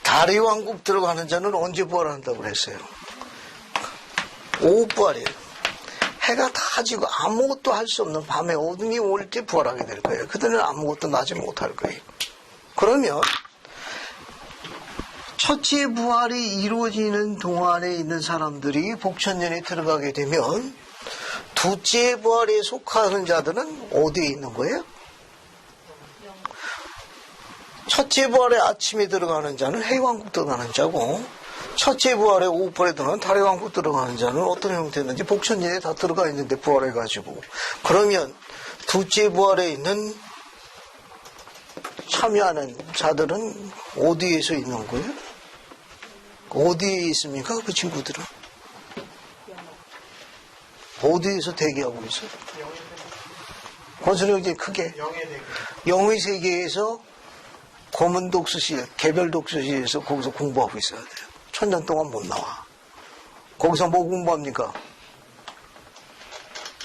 달의 왕국 들어가는 자는 언제 부활한다고 그랬어요? 오후 부활이에요. 해가 다 지고 아무것도 할 수 없는 밤에 어둠이 올 때 부활하게 될 거예요. 그들은 아무것도 나지 못할 거예요. 그러면 첫째 부활이 이루어지는 동안에 있는 사람들이 복천년에 들어가게 되면 둘째 부활에 속하는 자들은 어디에 있는 거예요? 첫째 부활에 아침에 들어가는 자는 해왕국 들어가는 자고 첫째 부활에 오후 부활에 들어가는 달의 왕국 들어가는 자는 어떤 형태였는지 복천년에 다 들어가 있는데 부활해가지고 그러면 둘째 부활에 있는 참여하는 자들은 어디에서 있는 거예요? 어디에 있습니까? 그 친구들은? 어디에서 대기하고 있어요? 권순영 이제 크게 영의 세계에서 검은 독서실, 개별 독서실에서 거기서 공부하고 있어야 돼요. 천년 동안 못 나와. 거기서 뭐 공부합니까?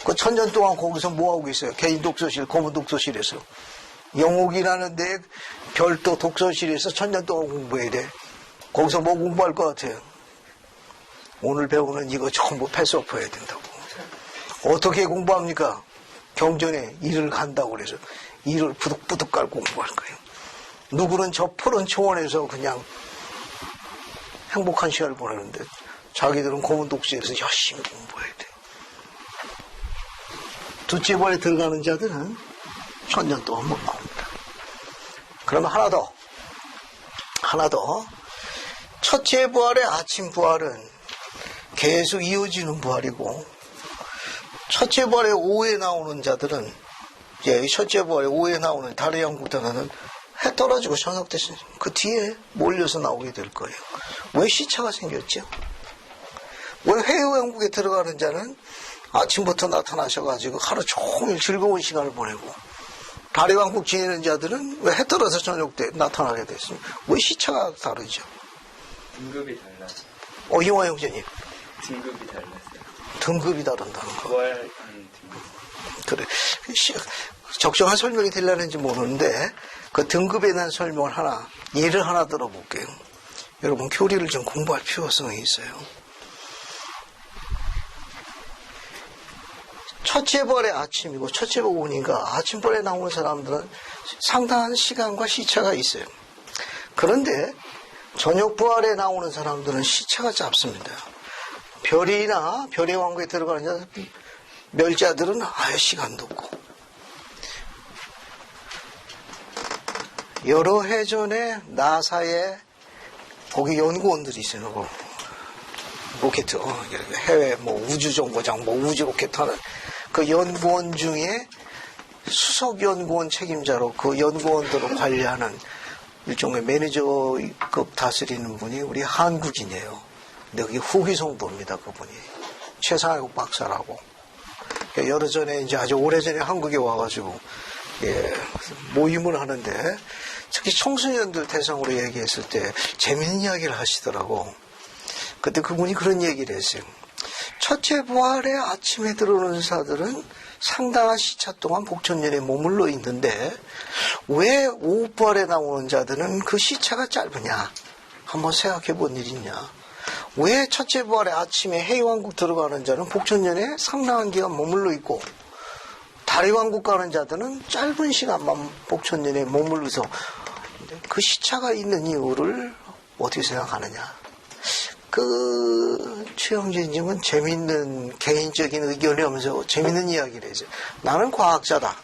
그 천년 동안 거기서 뭐 하고 있어요? 개인 독서실, 검은 독서실에서. 영옥이라는 데 별도 독서실에서 천년 동안 공부해야 돼. 거기서 뭐 공부할 것 같아요? 오늘 배우는 이거 전부 패스오프 해야 된다고. 어떻게 공부합니까? 경전에 일을 간다고 그래서 일을 부득부득 깔고 공부할 거예요. 누구는 저 푸른 초원에서 그냥 행복한 시간을 보내는데 자기들은 검은 독서실에서 열심히 공부해야 돼. 둘째 부활에 들어가는 자들은 천년 동안 못 나옵니다. 그러면 하나 더. 첫째 부활의 아침 부활은 계속 이어지는 부활이고 첫째 부활의 오후에 나오는 자들은 첫째 부활의 오후에 나오는 달의 왕국들은 해 떨어지고 저녁 대신 그 뒤에 몰려서 나오게 될 거예요. 왜 시차가 생겼죠? 왜 해왕국에 들어가는 자는 아침부터 나타나셔가지고 하루 종일 즐거운 시간을 보내고 달의 왕국 지내는 자들은 왜 해 떨어져서 저녁 때 나타나게 됐습니까? 왜 시차가 다르죠? 등급이 달라요. 이용화 형제님. 등급이 달라요. 등급이 다른다는 거. 부활하는 등급. 그래. 적정한 설명이 되려는지 모르는데 그 등급에 대한 설명을 예를 하나 들어볼게요. 여러분 교리를 좀 공부할 필요성이 있어요. 첫째 부활의 아침이고 첫째 오후니까 아침 부활에 나오는 사람들은 상당한 시간과 시차가 있어요. 그런데 저녁 부활에 나오는 사람들은 시차가 짧습니다. 별이나 별의 왕국에 들어가는 멸자들은 아예 시간도 없고 여러 해 전에 나사에 거기 연구원들이 있어요. 로켓, 해외 우주정거장, 우주 로켓 하는 그 연구원 중에 수석 연구원 책임자로 그 연구원들을 관리하는 일종의 매니저급 다스리는 분이 우리 한국인이에요. 근데 그게 후기 성도입니다, 그분이. 최상욱 박사라고. 여러 전에 아주 오래전에 한국에 와가지고, 모임을 하는데, 특히 청소년들 대상으로 얘기했을 때 재밌는 이야기를 하시더라고. 그때 그분이 그런 얘기를 했어요. 첫째 부활의 아침에 들어오는 자들은 상당한 시차 동안 복천년에 머물러 있는데 왜 오후 부활에 나오는 자들은 그 시차가 짧으냐? 한번 생각해 본 일 있냐? 왜 첫째 부활의 아침에 해왕국 들어가는 자는 복천년에 상당한 기간 머물러 있고 다리왕국 가는 자들은 짧은 시간만 복천년에 머물러서 그 시차가 있는 이유를 어떻게 생각하느냐? 최영진님은 재밌는 개인적인 의견이 하면서 재밌는 이야기를 해서 나는 과학자다.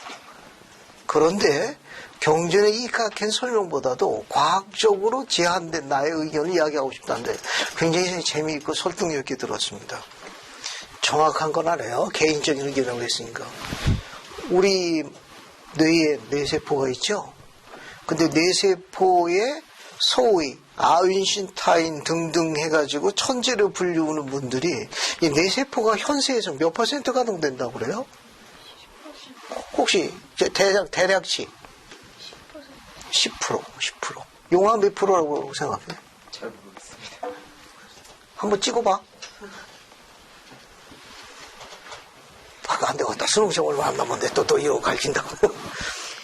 그런데 경전에 입각한 설명보다도 과학적으로 제한된 나의 의견을 이야기하고 싶다는데 굉장히 재미있고 설득력 있게 들었습니다. 정확한 건 아니에요. 개인적인 의견이라고 했으니까. 우리 뇌에 뇌세포가 있죠. 근데 뇌세포에 소위 아윈슈타인 등등 해가지고 천재로 불리우는 분들이 이 뇌세포가 현세에서 몇 퍼센트 가동된다고 그래요? 혹시 대략치 10%. 용화 몇 프로라고 생각해요? 잘 모르겠습니다. 한번 찍어봐. 안 되겠다. 수능시험 얼마 안 남았는데 또 이러고 갈긴다고.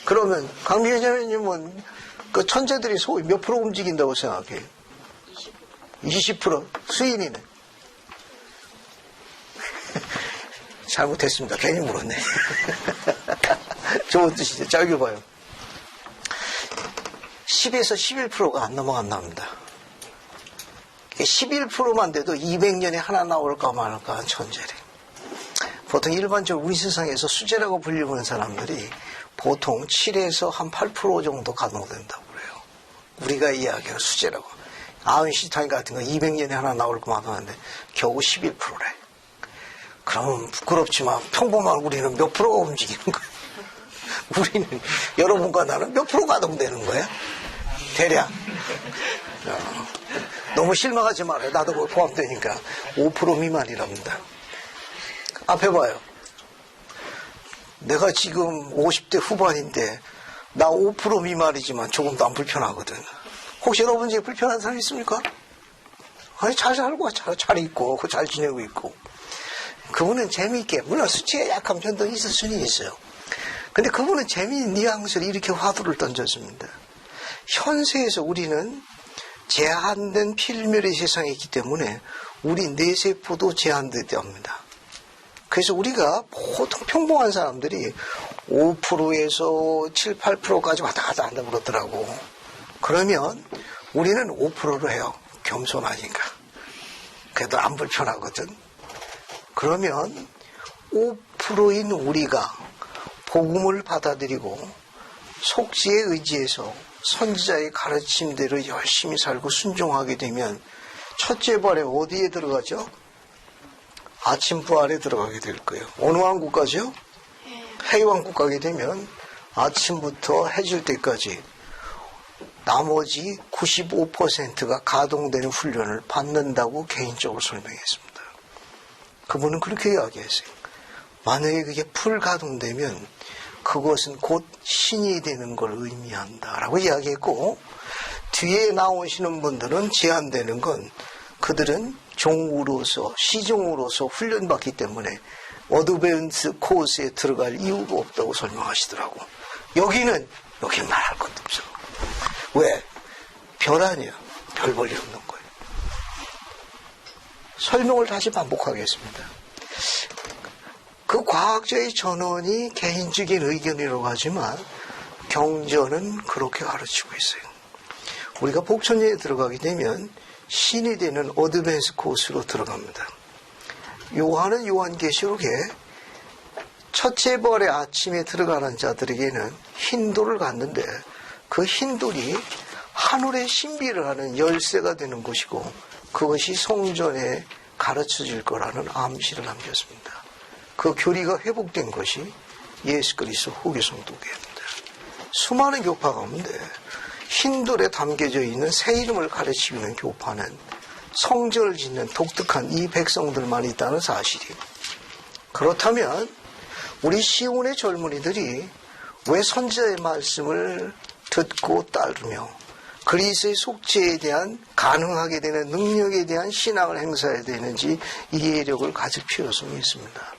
그러면 강비회장님은 그 천재들이 소위 몇 프로 움직인다고 생각해요? 20%. 수인이네. 잘못했습니다. 괜히 물었네. 좋은 뜻이죠. 자, 여기 봐요. 10에서 11%가 안 넘어간답니다. 11%만 돼도 200년에 하나 나올까 말까 한 천재래. 보통 일반적으로 우리 세상에서 수재라고 불리는 사람들이 보통 7에서 한 8% 정도 가동된다고 그래요. 우리가 이야기하는 수재라고. 아인슈타인 같은 거 200년에 하나 나올 것만 하는데 겨우 11%래. 그러면 부끄럽지만 평범한 우리는 몇 프로가 움직이는 거야? 우리는 여러분과 나는 몇 프로 가동되는 거야? 대략. 너무 실망하지 말아요. 나도 포함되니까 5% 미만이랍니다. 앞에 봐요. 내가 지금 50대 후반인데 나 5% 미만이지만 조금도 안 불편하거든. 혹시 여러분 중에 불편한 사람 있습니까? 아니 잘 살고 잘 있고 잘 지내고 있고. 그분은 재미있게 물론 수치에 약한 편도 있을 수는 있어요. 근데 그분은 재미있는 뉘앙스를 이렇게 화두를 던졌습니다. 현세에서 우리는 제한된 필멸의 세상에 있기 때문에 우리 뇌세포도 제한됩니다. 그래서 우리가 보통 평범한 사람들이 5%에서 7, 8%까지 왔다 갔다 한다고 그러더라고. 그러면 우리는 5%로 해요. 겸손하니까. 그래도 안 불편하거든. 그러면 5%인 우리가 복음을 받아들이고 속지에 의지해서 선지자의 가르침대로 열심히 살고 순종하게 되면 첫째 부활에 어디에 들어가죠? 아침 부활에 들어가게 될 거예요. 어느 왕국까지요? 해왕국 가게 되면 아침부터 해질 때까지 나머지 95%가 가동되는 훈련을 받는다고 개인적으로 설명했습니다. 그분은 그렇게 이야기했어요. 만약에 그게 풀 가동되면 그것은 곧 신이 되는 걸 의미한다라고 이야기했고, 뒤에 나오시는 분들은 제한되는 건 그들은 종으로서 시종으로서 훈련받기 때문에 어드밴스 코스에 들어갈 이유가 없다고 설명하시더라고. 여기는 말할 것도 없어. 왜? 별 아니야. 별 볼일 없는 거예요. 설명을 다시 반복하겠습니다. 그 과학자의 전언이 개인적인 의견이라고 하지만 경전은 그렇게 가르치고 있어요. 우리가 복천리에 들어가게 되면 신이 되는 어드밴스 코스로 들어갑니다. 요한은 요한계시록에 첫째 벌의 아침에 들어가는 자들에게는 흰돌을 갔는데 그 흰돌이 하늘의 신비를 하는 열쇠가 되는 것이고 그것이 성전에 가르쳐질 거라는 암시를 남겼습니다. 그 교리가 회복된 것이 예수 그리스도 후기 성도교회입니다. 수많은 교파 가운데 흰돌에 담겨져 있는 새 이름을 가르치는 교파는 성전을 짓는 독특한 이 백성들만 있다는 사실이. 그렇다면 우리 시온의 젊은이들이 왜 선지자의 말씀을 듣고 따르며 그리스도의 속죄에 대한 가능하게 되는 능력에 대한 신앙을 행사해야 되는지 이해력을 가질 필요성이 있습니다.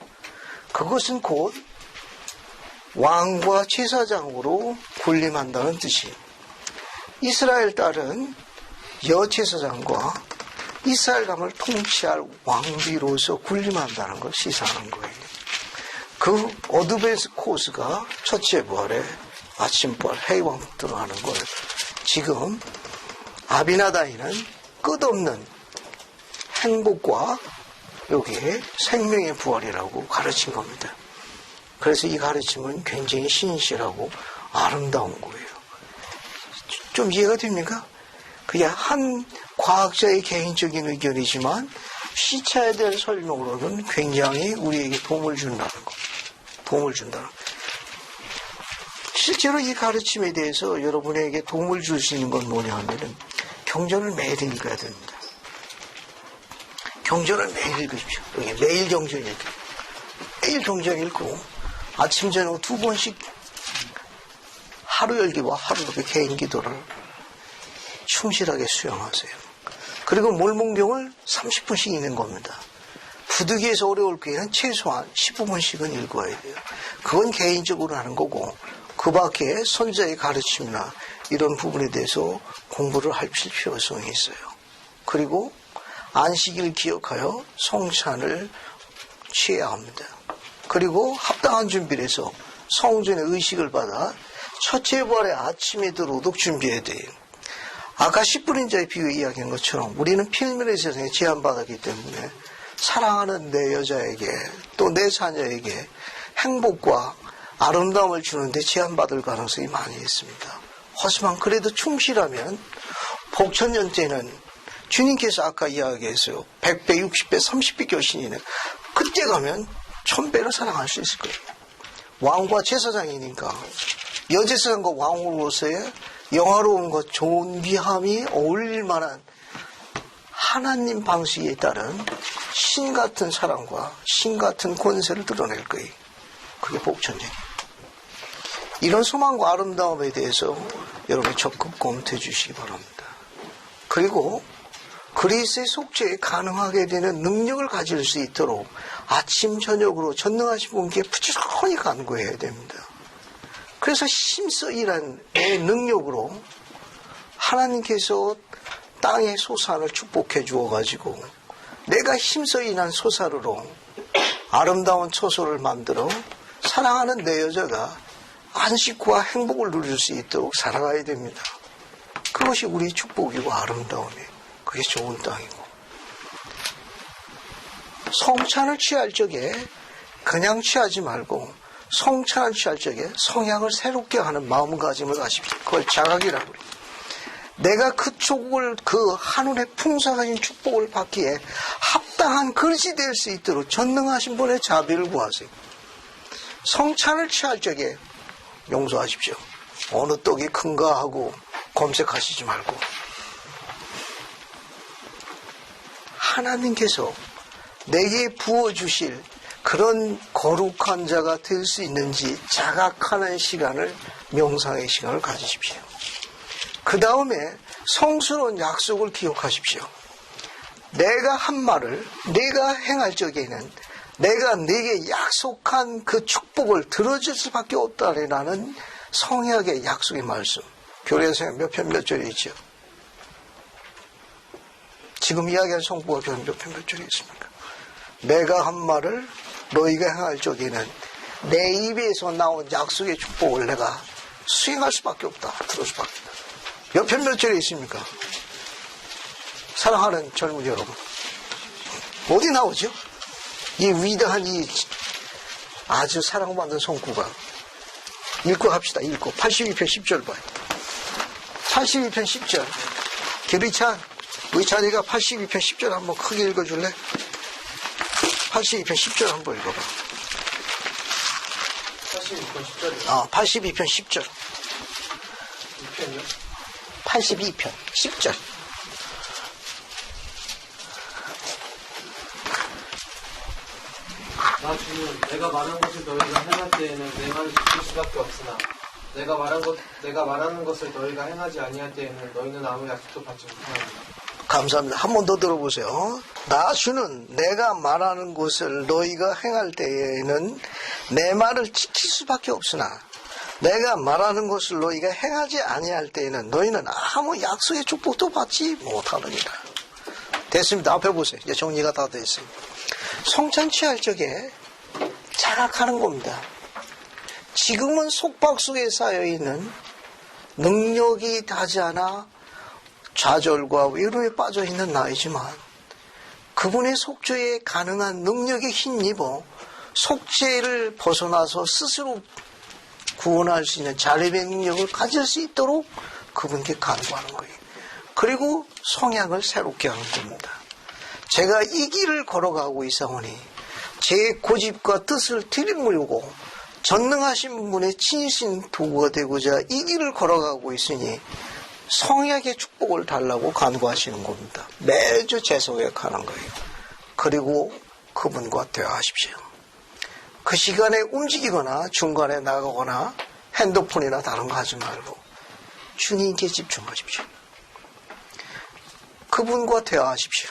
그것은 곧 왕과 제사장으로 군림한다는 뜻이 이스라엘 딸은 여제사장과 이스라엘 남을 통치할 왕비로서 군림한다는 걸 시사하는 거예요. 그 어드밴스 코스가 첫째 부활에 아침부활 해왕 들어가는 걸 지금 아비나다이는 끝없는 행복과 여기에 생명의 부활이라고 가르친 겁니다. 그래서 이 가르침은 굉장히 신실하고 아름다운 거예요. 좀 이해가 됩니까? 그냥 한 과학자의 개인적인 의견이지만 시차에 대한 설명으로는 굉장히 우리에게 도움을 준다는 거. 도움을 준다는 거. 실제로 이 가르침에 대해서 여러분에게 도움을 줄 수 있는 건 뭐냐 하면은 경전을 매일 읽어야 됩니다. 경전을 매일 읽으십시오. 여기 매일 경전 읽고 매일 경전 읽고 아침 저녁 2번씩 하루 열기와 하루 열기 개인 기도를 충실하게 수행하세요. 그리고 몰몬경을 30분씩 읽는 겁니다. 부득이해서 어려울 경우에는 최소한 15분씩은 읽어야 돼요. 그건 개인적으로 하는 거고 그 밖에 선자의 가르침이나 이런 부분에 대해서 공부를 할 필요성이 있어요. 그리고 안식일을 기억하여 성찬을 취해야 합니다. 그리고 합당한 준비를 해서 성전의 의식을 받아 첫째 부활의 아침에 들어오도록 준비해야 돼요. 아까 10분인 자의 비유 이야기한 것처럼 우리는 필면의 세상에 제한받았기 때문에 사랑하는 내 여자에게 또 내 자녀에게 행복과 아름다움을 주는데 제한받을 가능성이 많이 있습니다. 하지만 그래도 충실하면 복천년 때는 주님께서 아까 이야기했어요. 100배, 60배, 30배 결신이네. 그때 가면 1000배를 사랑할 수 있을 거예요. 왕과 제사장이니까 여제사장과 왕으로서의 영화로운 것, 존귀함이 어울릴 만한 하나님 방식에 따른 신 같은 사랑과 신 같은 권세를 드러낼 거예요. 그게 복천년이에요. 이런 소망과 아름다움에 대해서 여러분이 적극 검토해 주시기 바랍니다. 그리고 그리스도의 속죄에 가능하게 되는 능력을 가질 수 있도록 아침 저녁으로 전능하신 분께 부지런히 간구해야 됩니다. 그래서 힘써 일한 내 능력으로 하나님께서 땅의 소산을 축복해 주어가지고 내가 힘써 일한 소사르로 아름다운 처소를 만들어 사랑하는 내 여자가 안식과 행복을 누릴 수 있도록 살아가야 됩니다. 그것이 우리 축복이고 아름다움이에요. 그게 좋은 땅이고. 성찬을 취할 적에 그냥 취하지 말고 성찬을 취할 적에 성향을 새롭게 하는 마음가짐을 가십시오. 그걸 자각이라고 그래요. 내가 그 축복을, 그 한운의 풍성하신 축복을 받기에 합당한 그릇이 될 수 있도록 전능하신 분의 자비를 구하세요. 성찬을 취할 적에 용서하십시오. 어느 떡이 큰가 하고 검색하시지 말고 하나님께서 내게 부어주실 그런 거룩한 자가 될 수 있는지 자각하는 시간을, 명상의 시간을 가지십시오. 그 다음에 성스러운 약속을 기억하십시오. 내가 한 말을 내가 행할 적에는 내가 네게 약속한 그 축복을 들어줄 수밖에 없다라는 성약의 약속의 말씀. 교례서에 몇 편 몇 절이 있죠. 지금 이야기한 성부가 몇 편 몇 절이 있습니까? 내가 한 말을 너희가 행할 적에는 내 입에서 나온 약속의 축복을 내가 수행할 수밖에 없다. 들을 수밖에 없다. 몇 편 몇 절에 있습니까? 사랑하는 젊은 여러분, 어디 나오죠? 이 위대한 이 아주 사랑받는 성구가 읽고 합시다. 읽고 82편 10절 봐요. 82편 10절. 기리찬, 우리 자네가 82편 10절 한번 크게 읽어줄래? 82편 10절 한번 읽어봐. 82편 10절. 82편 10절. 2편이요? 82편 10절. 나 주는 내가 말한 것을 너희가 행할 때에는 내 말을 지킬 수밖에 없으나 내가 말하는 것을 너희가 행하지 아니할 때에는 너희는 아무 약속도 받지 못하느니라. 감사합니다. 한 번 더 들어보세요. 나 주는 내가 말하는 것을 너희가 행할 때에는 내 말을 지킬 수밖에 없으나 내가 말하는 것을 너희가 행하지 아니할 때에는 너희는 아무 약속의 축복도 받지 못하느니라. 됐습니다. 앞에 보세요. 이제 정리가 다 됐어요. 성찬 취할 적에 자각하는 겁니다. 지금은 속박 속에 쌓여있는 능력이 다지 않아 좌절과 외로움에 빠져있는 나이지만 그분의 속죄에 가능한 능력에 힘입어 속죄를 벗어나서 스스로 구원할 수 있는 자립의 능력을 가질 수 있도록 그분께 간구하는 거예요. 그리고 성향을 새롭게 하는 겁니다. 제가 이 길을 걸어가고 있사오니 제 고집과 뜻을 들이물고 전능하신 분의 친신 도구가 되고자 이 길을 걸어가고 있으니 성약의 축복을 달라고 간구하시는 겁니다. 매주 재성에 가는 거예요. 그리고 그분과 대화하십시오. 그 시간에 움직이거나 중간에 나가거나 핸드폰이나 다른 거 하지 말고 주님께 집중하십시오. 그분과 대화하십시오.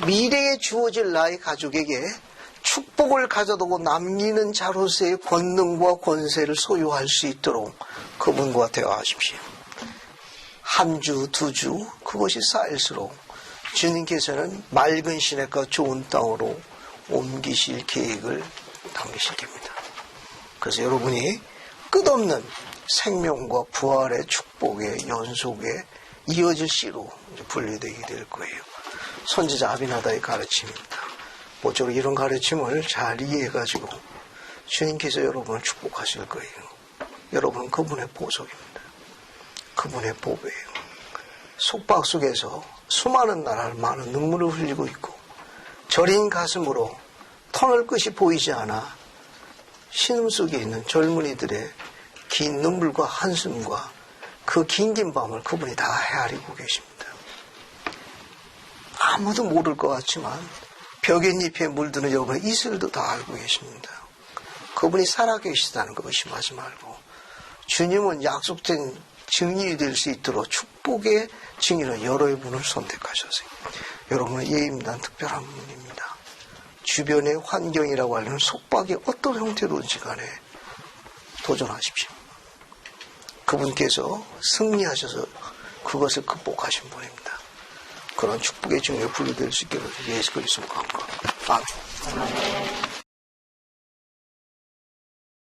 미래에 주어질 나의 가족에게 축복을 가져두고 남기는 자로서의 권능과 권세를 소유할 수 있도록 그분과 대화하십시오. 한 주, 두 주 그것이 쌓일수록 주님께서는 맑은 시냇가 좋은 땅으로 옮기실 계획을 당기실 겁니다. 그래서 여러분이 끝없는 생명과 부활의 축복의 연속에 이어질 씨로 분리되게 될 거예요. 선지자 아비나다의 가르침입니다. 모쪼록 이런 가르침을 잘 이해해가지고 주님께서 여러분을 축복하실 거예요. 여러분은 그분의 보석입니다. 그분의 보배예요. 속박 속에서 수많은 나라를 많은 눈물을 흘리고 있고 저린 가슴으로 터널 끝이 보이지 않아 신음 속에 있는 젊은이들의 긴 눈물과 한숨과 그 긴긴 밤을 그분이 다 헤아리고 계십니다. 아무도 모를 것 같지만 벽엔잎에 물드는 여러분의 이슬도 다 알고 계십니다. 그분이 살아계시다는 거 의심하지 말고 주님은 약속된 증인이 될 수 있도록 축복의 증인으로 여러 분을 선택하셨어요. 여러분은 예임단 특별한 분입니다. 주변의 환경이라고 하는 속박이 어떤 형태로든지 간에 도전하십시오. 그분께서 승리하셔서 그것을 극복하신 분입니다. 그런 축복의 증인에 분류될 수 있게 예수 그리스도 감사. 아멘.